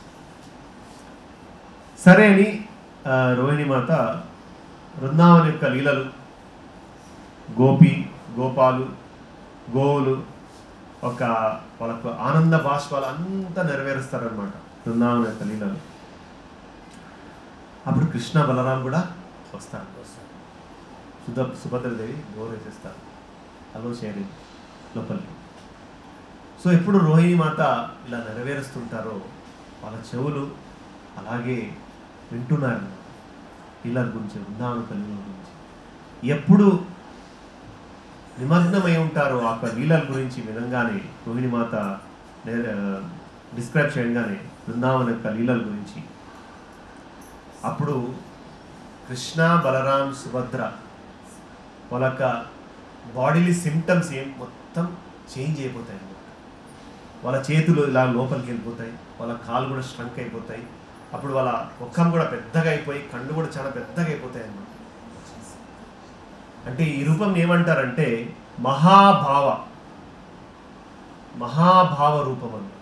సరే అని రోహిణి మాత బృందావనం యొక్క లీలలు, గోపాలు, గోవులు ఒక వాళ్ళకు ఆనంద బాష్పాలు అంతా నెరవేరుస్తారనమాట బృందావనం యొక్క లీలలు. అప్పుడు కృష్ణ బలరాం కూడా వస్తారు. సుభద్రదేవి డోర్ వేసేస్తారు, అలో చేయలేదు లోపలికి. సో ఎప్పుడు రోహిణి మాత ఇలా నెరవేరుస్తుంటారో వాళ్ళ చెవులు అలాగే వింటున్నారు లీలల గురించి, బృందావన లీలల గురించి. ఎప్పుడు నిమగ్నమై ఉంటారో ఆ లీలల గురించి విధంగానే రోహిణి మాత డిస్క్రైబ్ చేయగానే బృందావన యొక్క లీలల గురించి, అప్పుడు కృష్ణ బలరాం సుభద్ర వాళ్ళ యొక్క బాడీలీ సిమ్టమ్స్ మొత్తం చేంజ్ అయిపోతాయి అన్నమాట. వాళ్ళ చేతులు ఇలా లోపలికి వెళ్ళిపోతాయి, వాళ్ళ కాళ్ళు కూడా స్ట్రంక్ అయిపోతాయి. అప్పుడు వాళ్ళ ముఖం కూడా పెద్దగా అయిపోయి కళ్ళు కూడా చాలా పెద్దగా అయిపోతాయి అన్నమాట. అంటే ఈ రూపం ఏమంటారంటే మహాభావ రూపం అన్నమాట.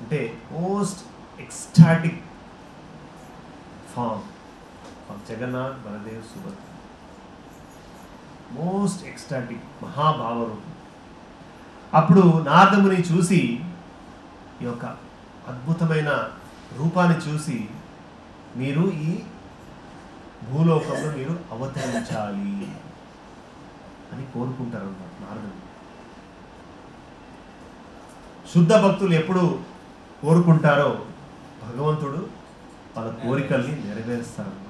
అంటే most ecstatic form of Jagannath Baladev Subhadra, most ecstatic మహాభావ రూపం. అప్పుడు నారదముని చూసి ఈ యొక్క అద్భుతమైన రూపాన్ని చూసి మీరు ఈ భూలోకంలో మీరు అవతరించాలి అని కోరుకుంటారు అన్నమాట నారదుడు. శుద్ధ భక్తులు ఎప్పుడు కోరుకుంటారో భగవంతుడు వాళ్ళ కోరికల్ని నెరవేరుస్తారన్నమాట.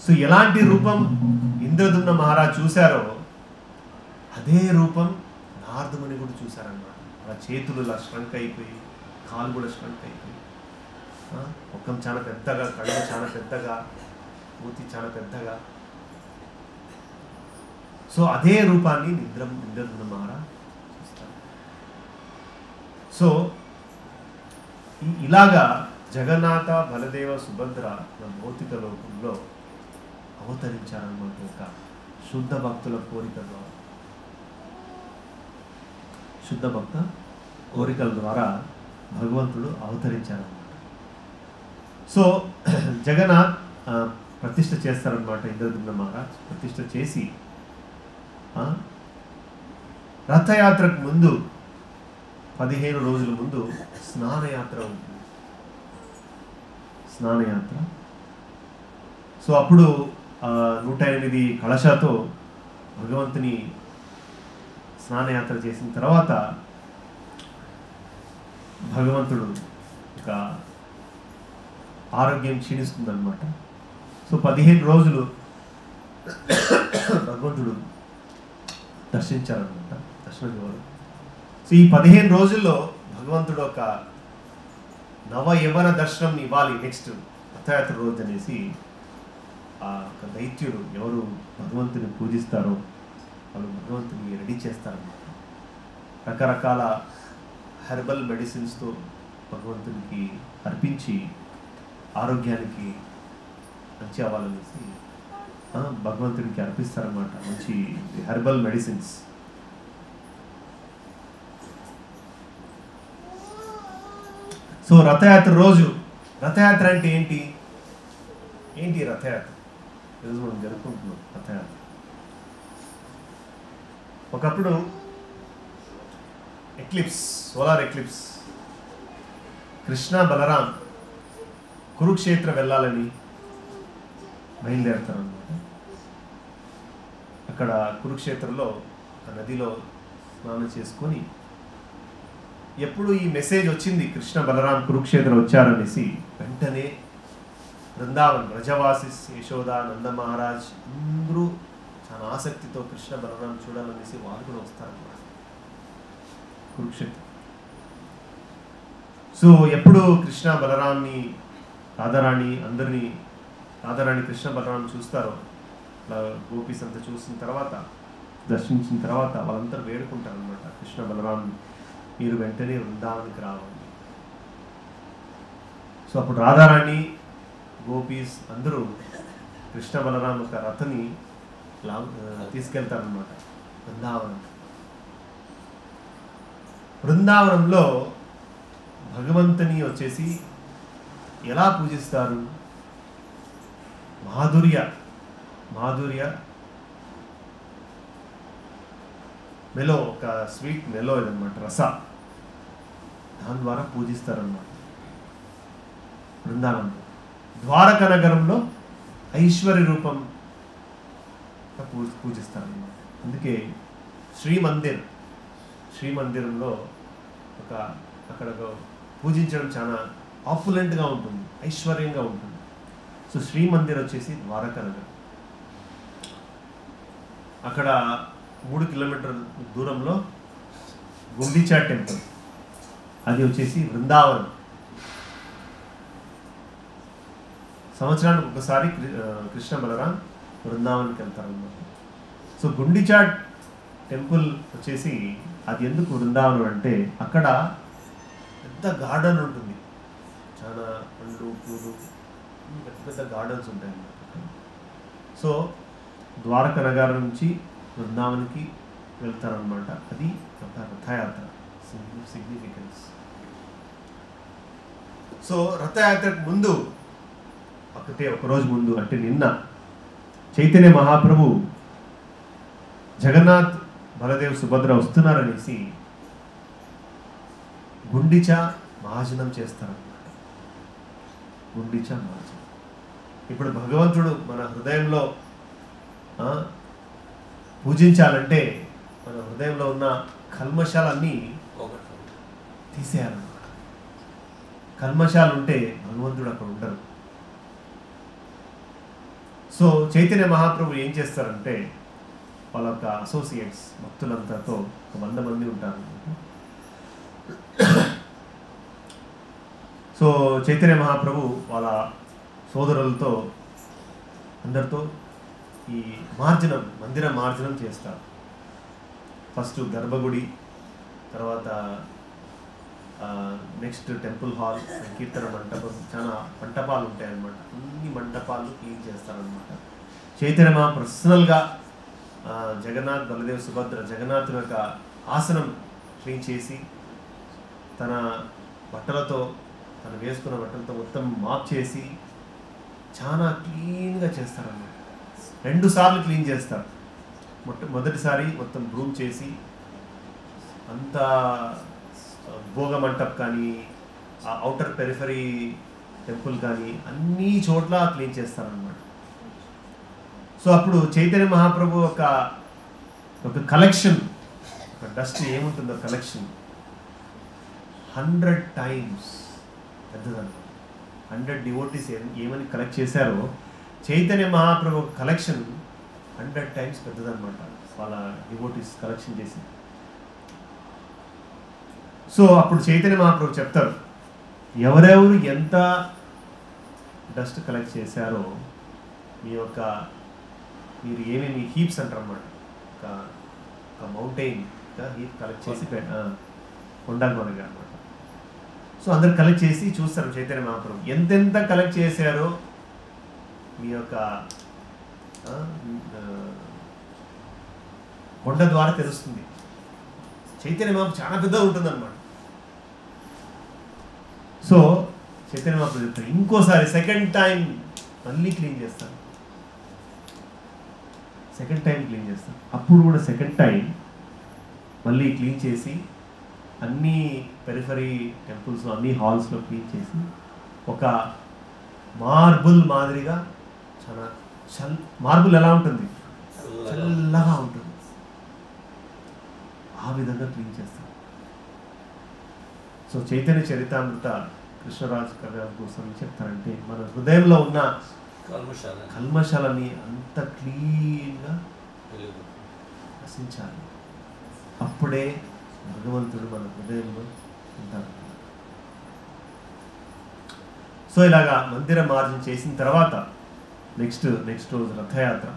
సో ఎలాంటి రూపం ఇంద్రదుమ్న మహారాజ్ చూశారో అదే రూపం నారదముని కూడా చూశారన్నమాట. వాళ్ళ చేతులు ఇలా స్ట్రంక్ అయిపోయి, కాలు కూడా స్ట్రంక్ అయిపోయి, ముఖం చాలా పెద్దగా, కళ్ళు చాలా పెద్దగా, మూతి చాలా పెద్దగా. సో అదే రూపాన్ని ఇంద్రదుమ్న మహారాజ్ చూస్తారు. సో ఇలాగా జగన్నాథ బలదేవ సుభద్ర భౌతిక లోకంలో అవతరించారన్నమాట. ఒక శుద్ధ భక్తుల కోరిక ద్వారా, శుద్ధ భక్త కోరికల ద్వారా భగవంతుడు అవతరించారన్నమాట. సో జగన్నాథ్ ప్రతిష్ఠ చేస్తారనమాట. ఇంద్రదుమ్న మహారాజ్ ప్రతిష్ఠ చేసి రథయాత్రకు ముందు 15 రోజుల ముందు స్నానయాత్ర ఉంటుంది. స్నానయాత్ర. సో అప్పుడు 108 కలశాతో భగవంతుని స్నానయాత్ర చేసిన తర్వాత భగవంతుడు ఒక ఆరోగ్యం క్షీణిస్తుందన్నమాట. సో 15 రోజులు భగవంతుడు దర్శించారనమాట, దర్శనం ఇవ్వాలి. సో ఈ 15 రోజుల్లో భగవంతుడు ఒక నవ యవన దర్శనం ఇవ్వాలి నెక్స్ట్ రథయాత్ర రోజు అనేసి ఆ ఒక దైత్యుడు ఎవరు భగవంతుని పూజిస్తారో వాళ్ళు భగవంతుని రెడీ చేస్తారన్నమాట. రకరకాల హెర్బల్ మెడిసిన్స్తో భగవంతునికి అర్పించి ఆరోగ్యానికి మంచి అవ్వాలనేసి భగవంతుడికి అర్పిస్తారన్నమాట, మంచి హెర్బల్ మెడిసిన్స్. సో రథయాత్ర రోజు, రథయాత్ర అంటే ఏంటి రథయాత్ర ఈరోజు మనం జరుపుకుంటున్నాం రథయాత్ర. ఒకప్పుడు eclipse, solar eclipse, Krishna Balaram Kurukshetra వెళ్ళాలని బయలుదేరుతారు అన్నమాట. అక్కడ కురుక్షేత్రంలో ఒక నదిలో స్నానం చేసుకొని, ఎప్పుడు ఈ మెసేజ్ వచ్చింది కృష్ణ బలరాం కురుక్షేత్రం వచ్చారనేసి వెంటనే బృందావన్ బ్రజవాసిస్, యశోద, నంద మహారాజ్ అందరూ చాలా ఆసక్తితో కృష్ణ బలరాం చూడాలనేసి వాళ్ళు కూడా వస్తారన్నమాట కురుక్షేత్రం. సో ఎప్పుడు కృష్ణ బలరాంని, రాధారాణి అందరినీ, రాధారాణి కృష్ణ బలరాం చూస్తారో, గోపీస్ అంతా చూసిన తర్వాత, దర్శించిన తర్వాత వాళ్ళంతా వేడుకుంటారు అనమాట, కృష్ణ బలరాం మీరు వెంటనే వృందావనికి రావాలి, సో అప్పుడు రాధారాణి గోపీస్ అందరూ కృష్ణ బలరామ యొక్క రథని తీసుకెళ్తారనమాట బృందావనం. బృందావనంలో భగవంతుని వచ్చేసి ఎలా పూజిస్తారు? మాధుర్య మెలో, ఒక స్వీట్ మెలో ఇదన్నమాట, రస, దాని ద్వారా పూజిస్తారన్నమాట బృందావనంలో. ద్వారక నగరంలో ఐశ్వర్య రూపం పూజిస్తారన్నమాట. అందుకే శ్రీమందిరంలో అక్కడ పూజించడం చాలా ఆపులెంట్గా ఉంటుంది, ఐశ్వర్యంగా ఉంటుంది. సో శ్రీమందిర్ వచ్చేసి ద్వారకా నగరం. అక్కడ 3 కిలోమీటర్ల దూరంలో గుండిచా టెంపుల్, అది వచ్చేసి బృందావనం. సంవత్సరానికి ఒకసారి కృష్ణ బలరాం బృందావన్కి వెళ్తారన్నమాట. సో గుండిచా టెంపుల్ వచ్చేసి అది ఎందుకు బృందావనం అంటే అక్కడ పెద్ద గార్డెన్ ఉంటుంది, చాలా పండ్లు పూలు పెద్ద పెద్ద గార్డెన్స్ ఉంటాయి అన్నమాట. సో ద్వారక నగరం నుంచి బృందావన్కి వెళ్తారనమాట. అది ఒక రథయాత్ర సిగ్నిఫికెన్స్. సో రథయాత్రకు ముందు ఒకరోజు ముందు అంటే నిన్న చైతన్య మహాప్రభు జగన్నాథ్ బలదేవ్ సుభద్ర వస్తున్నారనేసి గుండిచా మహాజనం చేస్తారన్నమాట. గుండిచా మహాజనం. ఇప్పుడు భగవంతుడు మన హృదయంలో పూజించాలంటే మన హృదయంలో ఉన్న కల్మషాలన్నీ తీసేయాలన్నమాట. కల్మషాలు ఉంటే భగవంతుడు అక్కడ ఉండరు. సో చైతన్య మహాప్రభు ఏం చేస్తారంటే వాళ్ళ యొక్క అసోసియేట్స్ భక్తులంతాతో 100 మంది ఉంటారు. సో చైతన్య మహాప్రభు వాళ్ళ సోదరులతో అందరితో ఈ మందిర మార్జనం చేస్తారు. ఫస్ట్ గర్భగుడి, తర్వాత నెక్స్ట్ టెంపుల్ హాల్, కీర్తన మంటపం, చాలా మంటపాలు ఉంటాయి అన్నమాట. అన్ని మంటపాలు క్లీన్ చేస్తారనమాట. చైతన్య మహా పర్సనల్గా జగన్నాథ్ బలదేవ్ సుభద్ర జగన్నాథ్ యొక్క ఆసనం క్లీన్ చేసి తన వేసుకున్న బట్టలతో మొత్తం మాప్ చేసి చాలా క్లీన్గా చేస్తారన్నమాట. 2 సార్లు క్లీన్ చేస్తారు. మొదటిసారి మొత్తం బ్రూమ్ చేసి అంతా భోగ మంటప్ కానీ అవుటర్ పెరిఫరీ టెంపుల్ కానీ అన్ని చోట్ల క్లీన్ చేస్తారన్నమాట. సో అప్పుడు చైతన్య మహాప్రభు ఒక కలెక్షన్, ఒక డస్ట్ ఏముంటుందో కలెక్షన్ 100 టైమ్స్ పెద్దదన్నమాట. 100 డివోటీస్ ఏమని కలెక్ట్ చేశారో చైతన్య మహాప్రభు కలెక్షన్ 100 టైమ్స్ పెద్దదన్నమాట. వాళ్ళ డివోటీస్ కలెక్షన్ చేసి. సో అప్పుడు చైతన్య మహాప్రభు చెప్తారు, ఎవరెవరు ఎంత డస్ట్ కలెక్ట్ చేశారో మీరు ఏమేమి హీప్స్ అంటారు అన్నమాట. ఒక మౌంటైన్ హీప్ కలెక్ట్ చేసి ఉండాలి మనకి అనమాట. సో అందరు కలెక్ట్ చేసి చూస్తారు చైతన్య మహాప్రభు ఎంతెంత కలెక్ట్ చేశారో మీ యొక్క కొండ ద్వారా తెలుస్తుంది. చైతన్య మహాప్రభు చాలా పెద్దగా ఉంటుంది అనమాట. సో చైతన్య మహాప్రభు చెప్తారు ఇంకోసారి సెకండ్ టైం మళ్ళీ క్లీన్ చేస్తారు. అప్పుడు కూడా సెకండ్ టైం మళ్ళీ క్లీన్ చేసి అన్ని పెరిఫరీ టెంపుల్స్లో అన్ని హాల్స్లో క్లీన్ చేసి ఒక మార్బుల్ మాదిరిగా చాలా మార్బుల్ ఎలా ఉంటుంది, చల్లగా ఉంటుంది, ఆ విధంగా క్లీన్ చేస్తారు. సో చైతన్య చరితామృత కృష్ణరాజు కళ్యాణ్ కోసం చెప్తారంటే మన హృదయంలో ఉన్న కల్మషాలని అంత క్లీన్గా నశించాలి. అప్పుడే భగవంతుడు మన హృదయంలో ఉంటారు. సో ఇలాగా మందిర మార్జన చేసిన తర్వాత నెక్స్ట్ రోజు రథయాత్ర.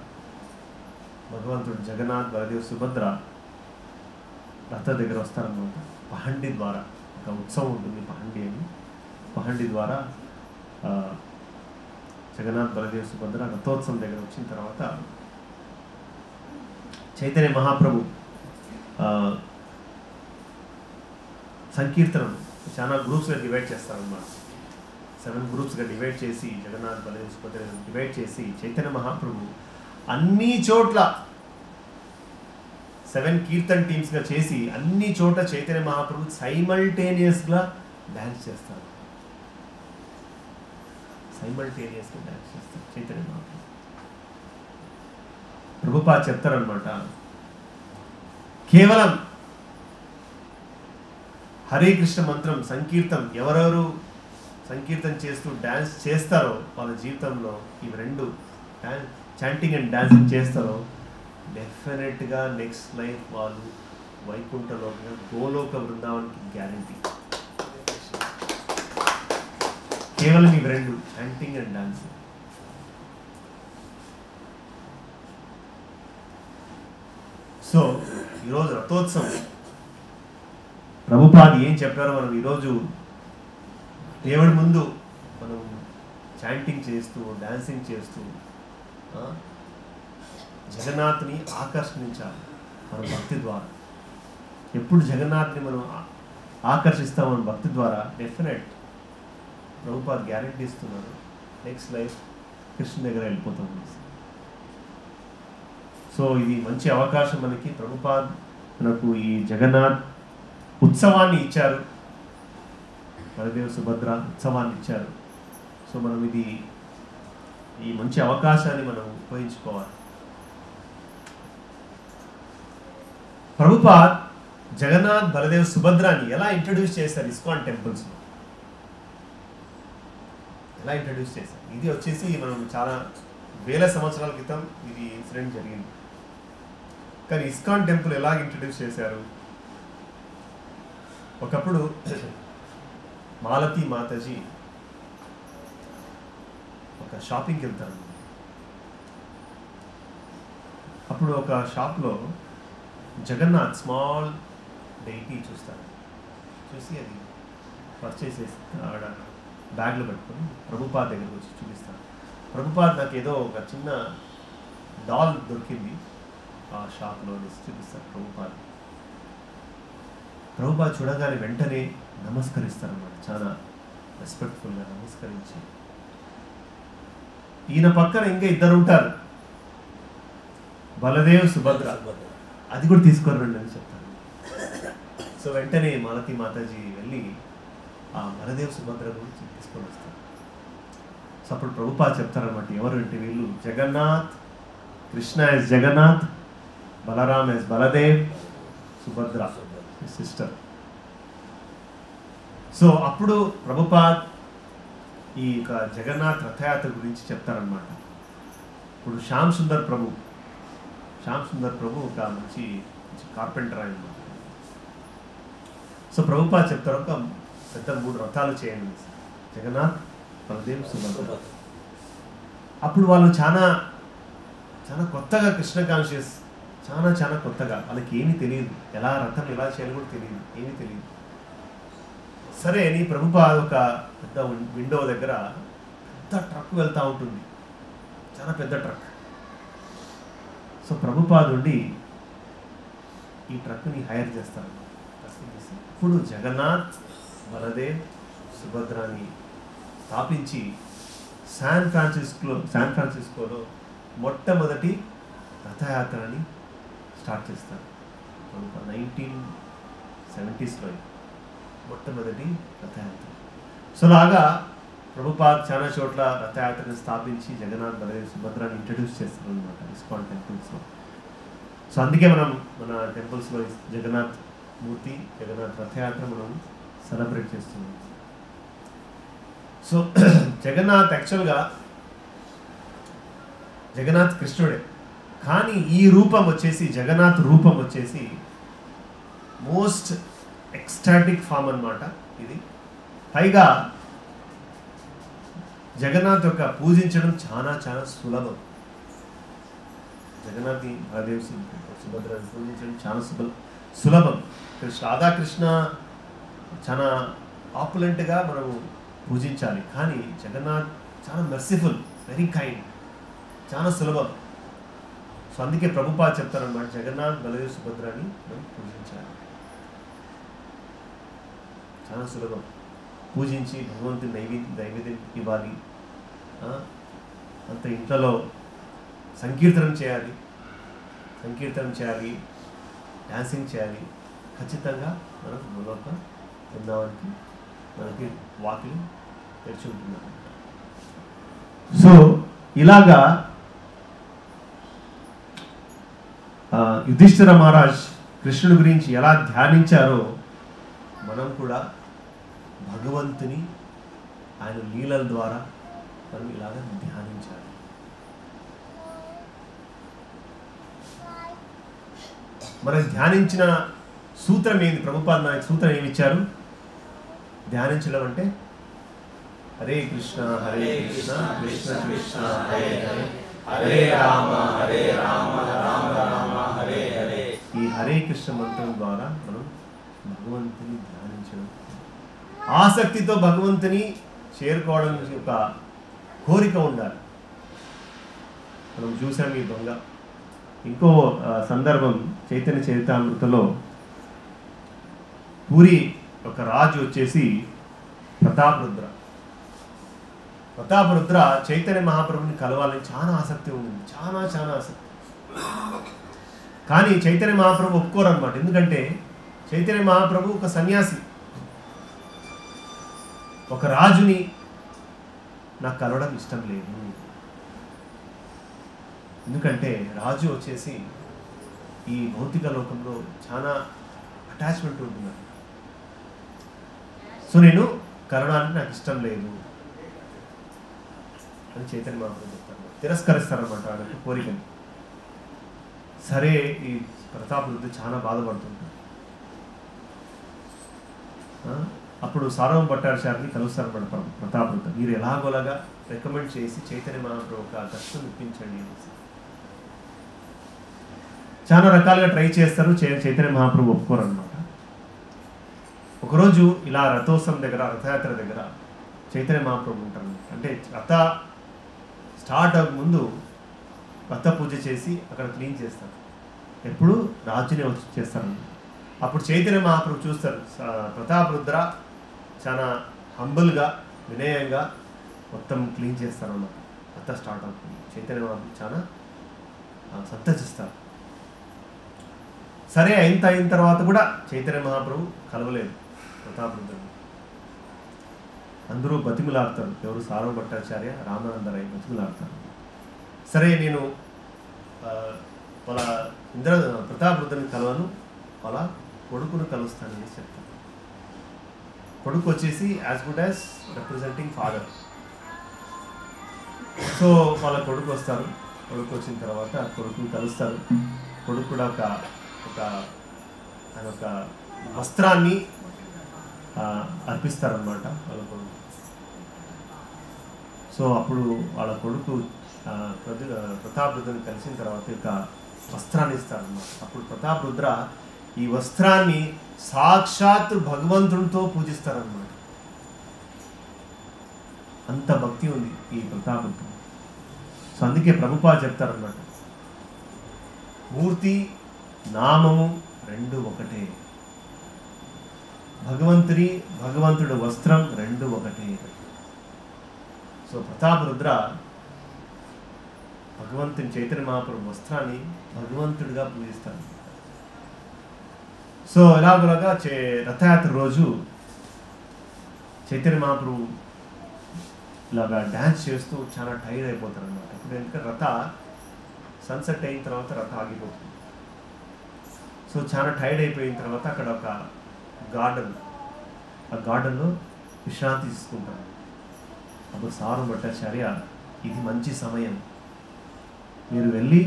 భగవంతుడు జగన్నాథ్ బలదేవ్ సుభద్ర రథ దగ్గర వస్తారన్నమాట. పహండి ద్వారా ఒక ఉత్సవం ఉంటుంది, పహండి ద్వారా జగన్నాథ్ బలదేవ్ సుభద్ర రథోత్సవం దగ్గర వచ్చిన తర్వాత చైతన్య మహాప్రభు సంకీర్తనం చాలా గ్రూప్స్గా డివైడ్ చేస్తారన్నమాట. 7 గ్రూప్స్గా డివైడ్ చేసి జగన్నాథ్ బలదేవ్ సుభద్ర డివైడ్ చేసి చైతన్య మహాప్రభు అన్ని చోట్ల 7 కీర్తన్ టీమ్స్గా చేసి అన్ని చోట్ల చైతన్య మహాప్రభు సైమల్టేనియస్గా డ్యాన్స్ చేస్తారు. సైమల్టేనియస్గా డ్యాన్స్ చేస్తారు చైతన్య మహాప్రభు. ప్రభుపాద చెప్తారనమాట, కేవలం హరే కృష్ణ మంత్రం సంకీర్తం ఎవరెవరు సంకీర్తన చేస్తూ డ్యాన్స్ చేస్తారో వాళ్ళ జీవితంలో ఇవి 2 చాంటింగ్ అండ్ డాన్సింగ్ చేస్తారో డెఫినెట్గా నెక్స్ట్ లైఫ్ వాళ్ళు వైకుంఠలోక గోలోక బృందావనికి గ్యారంటీ. కేవలం ఇవి 2 చాంటింగ్ అండ్ డాన్సింగ్. సో ఈరోజు రథోత్సవం ప్రభుపాద ఏం చెప్పారో మనం ఈరోజు దేవుడి ముందు మనం చాంటింగ్ చేస్తూ డాన్సింగ్ చేస్తూ జగన్నాథ్ని ఆకర్షించాలి మన భక్తి ద్వారా. ఎప్పుడు జగన్నాథ్ని మనం ఆకర్షిస్తాం మన భక్తి ద్వారా డెఫినెట్ ప్రభుపాద గ్యారెంటీ ఇస్తున్నారు, నెక్స్ట్ లైఫ్ కృష్ణ దగ్గర వెళ్ళిపోతాం. సో ఇది మంచి అవకాశం మనకి. ప్రభుపాద మనకు ఈ జగన్నాథ్ ఉత్సవాన్ని ఇచ్చారు, బలదేవ్ సుభద్ర ఉత్సవాన్ని ఇచ్చారు. సో మనం ఈ మంచి అవకాశాన్ని మనం ఉపయోగించుకోవాలి. ప్రభుపాద్ జగన్నాథ్ బలదేవ్ సుభద్రాని ఎలా ఇంట్రడ్యూస్ చేశారు ఇస్కాన్ టెంపుల్స్లో, ఎలా ఇంట్రడ్యూస్ చేశారు? ఇది వచ్చేసి మనం చాలా వేల సంవత్సరాల క్రితం ఇది ఇన్సిడెంట్ జరిగింది. కానీ ఇస్కాన్ టెంపుల్ ఎలా ఇంట్రడ్యూస్ చేశారు? ఒకప్పుడు మాలతీ మాతాజీ ఒక షాపింగ్కి వెళ్తారు. అప్పుడు ఒక షాప్లో జగన్నాథ్ స్మాల్ డైటీ చూస్తారు. చూసి అది పర్చేస్ చేసి ఆవిడ బ్యాగ్లో పెట్టుకొని ప్రభుపాద్ దగ్గరకు వచ్చి చూపిస్తారు. ప్రభుపాద్ నాకు ఏదో ఒక చిన్న డాల్ దొరికింది ఆ షాప్లో చూపిస్తారు. ప్రభుపాద్ చూడగానే వెంటనే నమస్కరిస్తారు అన్నమాట, చాలా రెస్పెక్ట్ఫుల్గా నమస్కరించి. ఈయన పక్కన ఇంకా 2 ఉంటారు, బలదేవ్ సుభద్ర, అది కూడా తీసుకొని అని చెప్తాను. సో వెంటనే మాలతీ మాతాజీ వెళ్ళి ఆ బలదేవ్ సుభద్ర గురించి తీసుకొని వస్తారు. సో అప్పుడు ప్రభుపాద్ చెప్తారన్నమాట, ఎవరు అంటే వీళ్ళు Jagannath, Krishna as Jagannath, Balaram as Baladev, Subhadra sister. So అప్పుడు ప్రభుపాద్ ఈ జగన్నాథ్ రథయాత్ర గురించి చెప్తారనమాట. ఇప్పుడు శ్యామ్ సుందర్ ప్రభు ఒక మంచి కార్పెంటర్ ఆయన. సో ప్రభుపాద్ చెప్తారు, ఒక పెద్ద 3 రథాలు చేయండి, జగన్నాథ్, బలదేవ్, సుభద్ర. అప్పుడు వాళ్ళు చాలా చాలా కొత్తగా కృష్ణ కాన్షియస్, చాలా కొత్తగా, వాళ్ళకి ఏమీ తెలియదు, ఎలా రథం ఎలా చేయాలి కూడా తెలియదు, ఏమీ తెలియదు. సరే నీ ప్రభుపాద్ ఒక పెద్ద విండో దగ్గర పెద్ద ట్రక్ వెళ్తూ ఉంటుంది, చాలా పెద్ద ట్రక్. సో ప్రభుపాద్ ఉండి ఈ ట్రక్ని హైర్ చేస్తారు. ఇప్పుడు జగన్నాథ్, బలదేవ్, సుభద్రాని స్థాపించి శాన్ ఫ్రాన్సిస్కోలో మొట్టమొదటి రథయాత్రని స్టార్ట్ చేస్తారు. 1970s మొట్టమొదటి రథయాత్ర. సో లాగా ప్రభుపాద్ చాలా చోట్ల రథయాత్రని స్థాపించి జగన్నాథ్, బలదేవ్, సుభద్రాన్ని ఇంట్రడ్యూస్ చేస్తారు అనమాట ఇస్కాన్ టెంపుల్స్లో. సో అందుకే మనం మన టెంపుల్స్లో జగన్నాథ్ మూర్తి, జగన్నాథ్ రథయాత్ర మనం సెలబ్రేట్ చేస్తున్నాం. సో జగన్నాథ్ యాక్చువల్గా జగన్నాథ్ కృష్ణుడే, కానీ ఈ రూపం వచ్చేసి జగన్నాథ్ రూపం వచ్చేసి మోస్ట్ ఎక్స్టాటిక్ ఫామ్ అన్నమాట ఇది. పైగా జగన్నాథ్ యొక్క పూజించడం చాలా సులభం. జగన్నాథ్ని, బలదేవ్, సుభద్రని పూజించడం చాలా సులభం. రాధాకృష్ణ చాలా ఆపులెంట్గా మనము పూజించాలి. కానీ జగన్నాథ్ చాలా మెర్సిఫుల్, వెరీ కైండ్, చాలా సులభం. సో అందుకే ప్రభుపాద చెప్తారన్నమాట, జగన్నాథ్ బలదేవ్ సుభద్రాని మనం పూజించాలి. చాలా సులభం. పూజించి భగవంతుని నైవేద్యం ఇవ్వాలి. అంత ఇంట్లో సంకీర్తనం చేయాలి, డ్యాన్సింగ్ చేయాలి. ఖచ్చితంగా మనం గోలోక బృందావనికి మనకి వాకిలి తెరిచి ఉంటున్నాం. సో ఇలాగా యుధిష్ఠిర మహారాజ్ కృష్ణుడి గురించి ఎలా ధ్యానించారో మనం కూడా భగవంతుని ఆయన లీలల ద్వారా మనం ఇలాగ ధ్యానించాలి. మనం ధ్యానించిన సూత్రం ఏంది? ప్రభుపాద నాయక్ సూత్రం ఏమిచ్చారు? ధ్యానించడం అంటే హరే కృష్ణ హరే కృష్ణ కృష్ణ కృష్ణ హరే హరే హరే రామ రామ రామ హరే హరే. ఈ హరే కృష్ణ మంత్రం ద్వారా మనం భగవంతుని ధ్యానించడం, ఆసక్తితో భగవంతుని చేరుకోవడం యొక్క కోరిక ఉండాలి. మనం చూసాం ఈ దొంగ. ఇంకో సందర్భం చైతన్య చరితామృతలో పూరి ఒక రాజు వచ్చేసి ప్రతాపరుద్ర చైతన్య మహాప్రభుని కలవాలని చాలా ఆసక్తి ఉంది, చాలా ఆసక్తి. కానీ చైతన్య మహాప్రభు ఒప్పుకోరు అనమాట. ఎందుకంటే చైతన్య మహాప్రభు ఒక సన్యాసి, ఒక రాజుని నాకు కలవడం ఇష్టం లేదు. ఎందుకంటే రాజు వచ్చేసి ఈ భౌతిక లోకంలో చాలా అటాచ్మెంట్ ఉంటున్నాడు. సో నేను కలవడానికి నాకు ఇష్టం లేదు అని చైతన్య మహాప్రభు చెప్తారు. తిరస్కరిస్తారనమాట వాళ్ళకి కోరికని. సరే, ఈ ప్రతాపరుద్రుడు చాలా బాధపడుతుంటాడు. అప్పుడు సార్వభౌమ భట్టాచార్యుని కలుస్తారన్నమాట ప్రతాపరుద్రుడు. మీరు ఎలాగోలాగా రికమెండ్ చేసి చైతన్య మహాప్రభు ఒక కష్టం ఇప్పించండి అనేసి చాలా రకాలుగా ట్రై చేస్తారు. చైతన్య మహాప్రభు ఒప్పుకోరు అనమాట. ఒకరోజు ఇలా రథోత్సవం దగ్గర, రథయాత్ర దగ్గర చైతన్య మహాప్రభు ఉంటారు. అంటే రథ స్టార్ట్ అవ్వక ముందు రథ పూజ చేసి అక్కడ క్లీన్ చేస్తారు. ఎప్పుడు రాజునే వచ్చి చేస్తారు. అప్పుడు చైతన్య మహాప్రభు చూస్తారు, ప్రతాపరుద్ర చాలా హంబుల్గా, వినయంగా మొత్తం క్లీన్ చేస్తారు అన్నమాట. రథ స్టార్ట్ అవుతుంది. చైతన్య మహాప్రభు చాలా సంతోషిస్తారు. సరే, అయిన తర్వాత కూడా చైతన్య మహాప్రభు కలవలేదు ప్రతాపరుద్రుని. అందరూ బతిములాడతారు. ఎవరు? సార్వభౌమ భట్టాచార్య, రామానందరాయ్ బతిములాడతారు. సరే, నేను వాళ్ళ ప్రతాపరుద్రుని కలవను, వాళ్ళ కొడుకును కలుస్తానని చెప్తాను. కొడుకు వచ్చేసి as good as representing father. So వాళ్ళ కొడుకు వస్తారు. కొడుకు వచ్చిన తర్వాత కొడుకుని కలుస్తారు. కొడుకు కూడా ఆయన ఒక వస్త్రాన్ని అర్పిస్తారనమాట వాళ్ళ కొడుకు. సో అప్పుడు వాళ్ళ కొడుకు ప్రతాపరుద్రుని కలిసిన తర్వాత ఒక వస్త్రాన్ని ఇస్తారనమాట. అప్పుడు ప్రతాపరుద్ర ఈ వస్త్రాన్ని సాక్షాత్ భగవంతుడితో పూజిస్తారనమాట. అంత భక్తి ఉంది ఈ ప్రతాపరుద్రుడు. సో అందుకే ప్రభుపాద చెప్తారనమాట, మూర్తి నామము రెండు ఒకటే, భగవంతుడు వస్త్రం రెండు ఒకటే. సో ప్రతాపరుద్ర భగవంతుని చైతన్య మహాప్రభు వస్త్రాన్ని భగవంతుడిగా పూజిస్తారు. సో ఎలాగోలాగా రథయాత్ర రోజు చైతన్య మహాప్రభు ఇలాగా డ్యాన్స్ చేస్తూ చాలా టైర్డ్ అయిపోతారు అన్నమాట. అప్పుడు ఎందుకంటే రథ సన్సెట్ అయిన తర్వాత రథ ఆగిపోతుంది. సో చాలా టైర్డ్ అయిపోయిన తర్వాత అక్కడ ఒక గార్డెన్, ఆ గార్డెన్లో విశ్రాంతి తీసుకుంటారు. అప్పుడు సార్వభౌమ భట్టాచార్య, ఇది మంచి సమయం, మీరు వెళ్ళి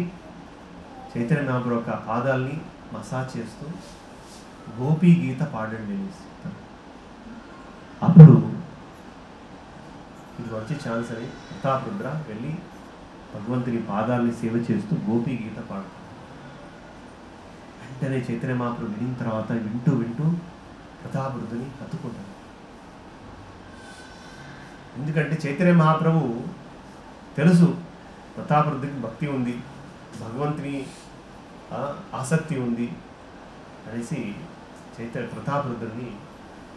చైతన్య మహాప్రభు యొక్క పాదాలని మసాజ్ చేస్తూ గోపీ గీత పాడండి అని చెప్తారు. అప్పుడు ఇది మంచి ఛాన్స్ అని ప్రతాపరుద్ర వెళ్ళి భగవంతుని పాదాలని సేవ చేస్తూ గోపీ గీత పాడతారు. వెంటనే చైతన్య మహాప్రభు వినిన తర్వాత వింటూ ప్రతాపరుద్రుని హత్తుకుంటారు. ఎందుకంటే చైతన్య మహాప్రభు తెలుసు ప్రతాపరుద్రుడికి భక్తి ఉంది, భగవంతుని ఆసక్తి ఉంది అనేసి చైతన్య ప్రతాపరుద్రుడిని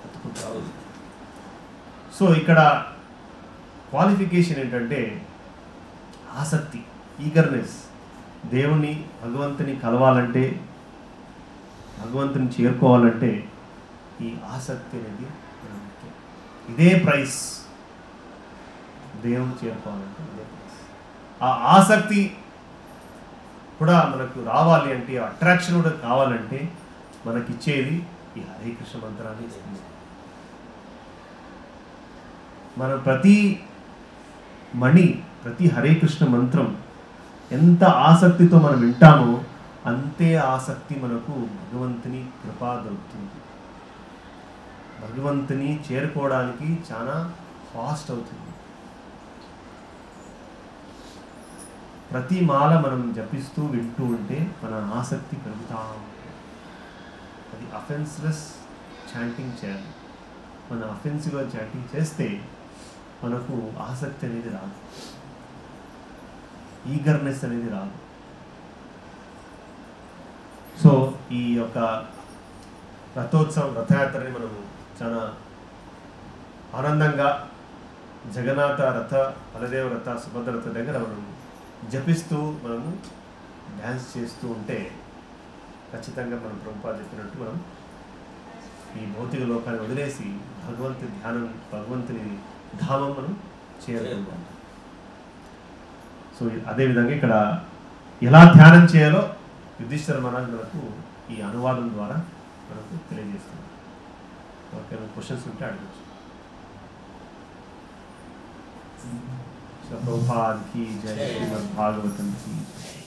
ఎత్తుకుంటారు. సో ఇక్కడ క్వాలిఫికేషన్ ఏంటంటే ఆసక్తి, ఈగర్నెస్. దేవుని భగవంతుని కలవాలంటే, భగవంతుని చేరుకోవాలంటే ఈ ఆసక్తి అనేది ముఖ్యం. ఇదే ప్రైస్. దేవుని చేరుకోవాలంటే ఇదే ప్రైస్. ఆ ఆసక్తి కూడా మనకు రావాలి అంటే, అట్రాక్షన్ కూడా కావాలంటే మనకిచ్చేది ఈ హరే కృష్ణ మంత్రాన్ని ఇస్తుంది. మనం ప్రతి మణి, ప్రతి హరే కృష్ణ మంత్రం ఎంత ఆసక్తితో మనం వింటామో అంతే ఆసక్తి మనకు భగవంతుని కృప దొరుకుతుంది. భగవంతుని చేరుకోవడానికి చాలా ఫాస్ట్ అవుతుంది. ప్రతి మాల మనం జపిస్తూ వింటూ ఉంటే మన ఆసక్తి పెరుగుతా ఉంటుంది. అది అఫెన్స్లెస్ చాంటింగ్ చేయాలి. మన అఫెన్సివ్గా చాంటింగ్ చేస్తే మనకు ఆసక్తి అనేది రాదు, ఈగర్నెస్ అనేది రాదు. సో ఈ యొక్క రథోత్సవం, రథయాత్రని మనము చాలా ఆనందంగా జగన్నాథ రథ, బలదేవ రథ, సుభద్ర రథ దగ్గర మనము జపిస్తూ మనము డ్యాన్స్ చేస్తూ ఉంటే ఖచ్చితంగా మనం ప్రభుపాద చెప్పినట్టు మనం ఈ భౌతిక లోకాన్ని వదిలేసి భగవంతుని ధ్యానం, భగవంతుని ధామం మనం చేరుకుంటాం. సో అదేవిధంగా ఇక్కడ ఎలా ధ్యానం చేయాలో యుధిష్ఠిర మహారాజు మనకు ఈ అనువాదం ద్వారా మనకు తెలియజేస్తున్నారు. ఓకే, క్వశ్చన్స్ ఉంటే అడగచ్చు. ప్రభుపాద్ की जय, श्रीमद् भागवतम की जय.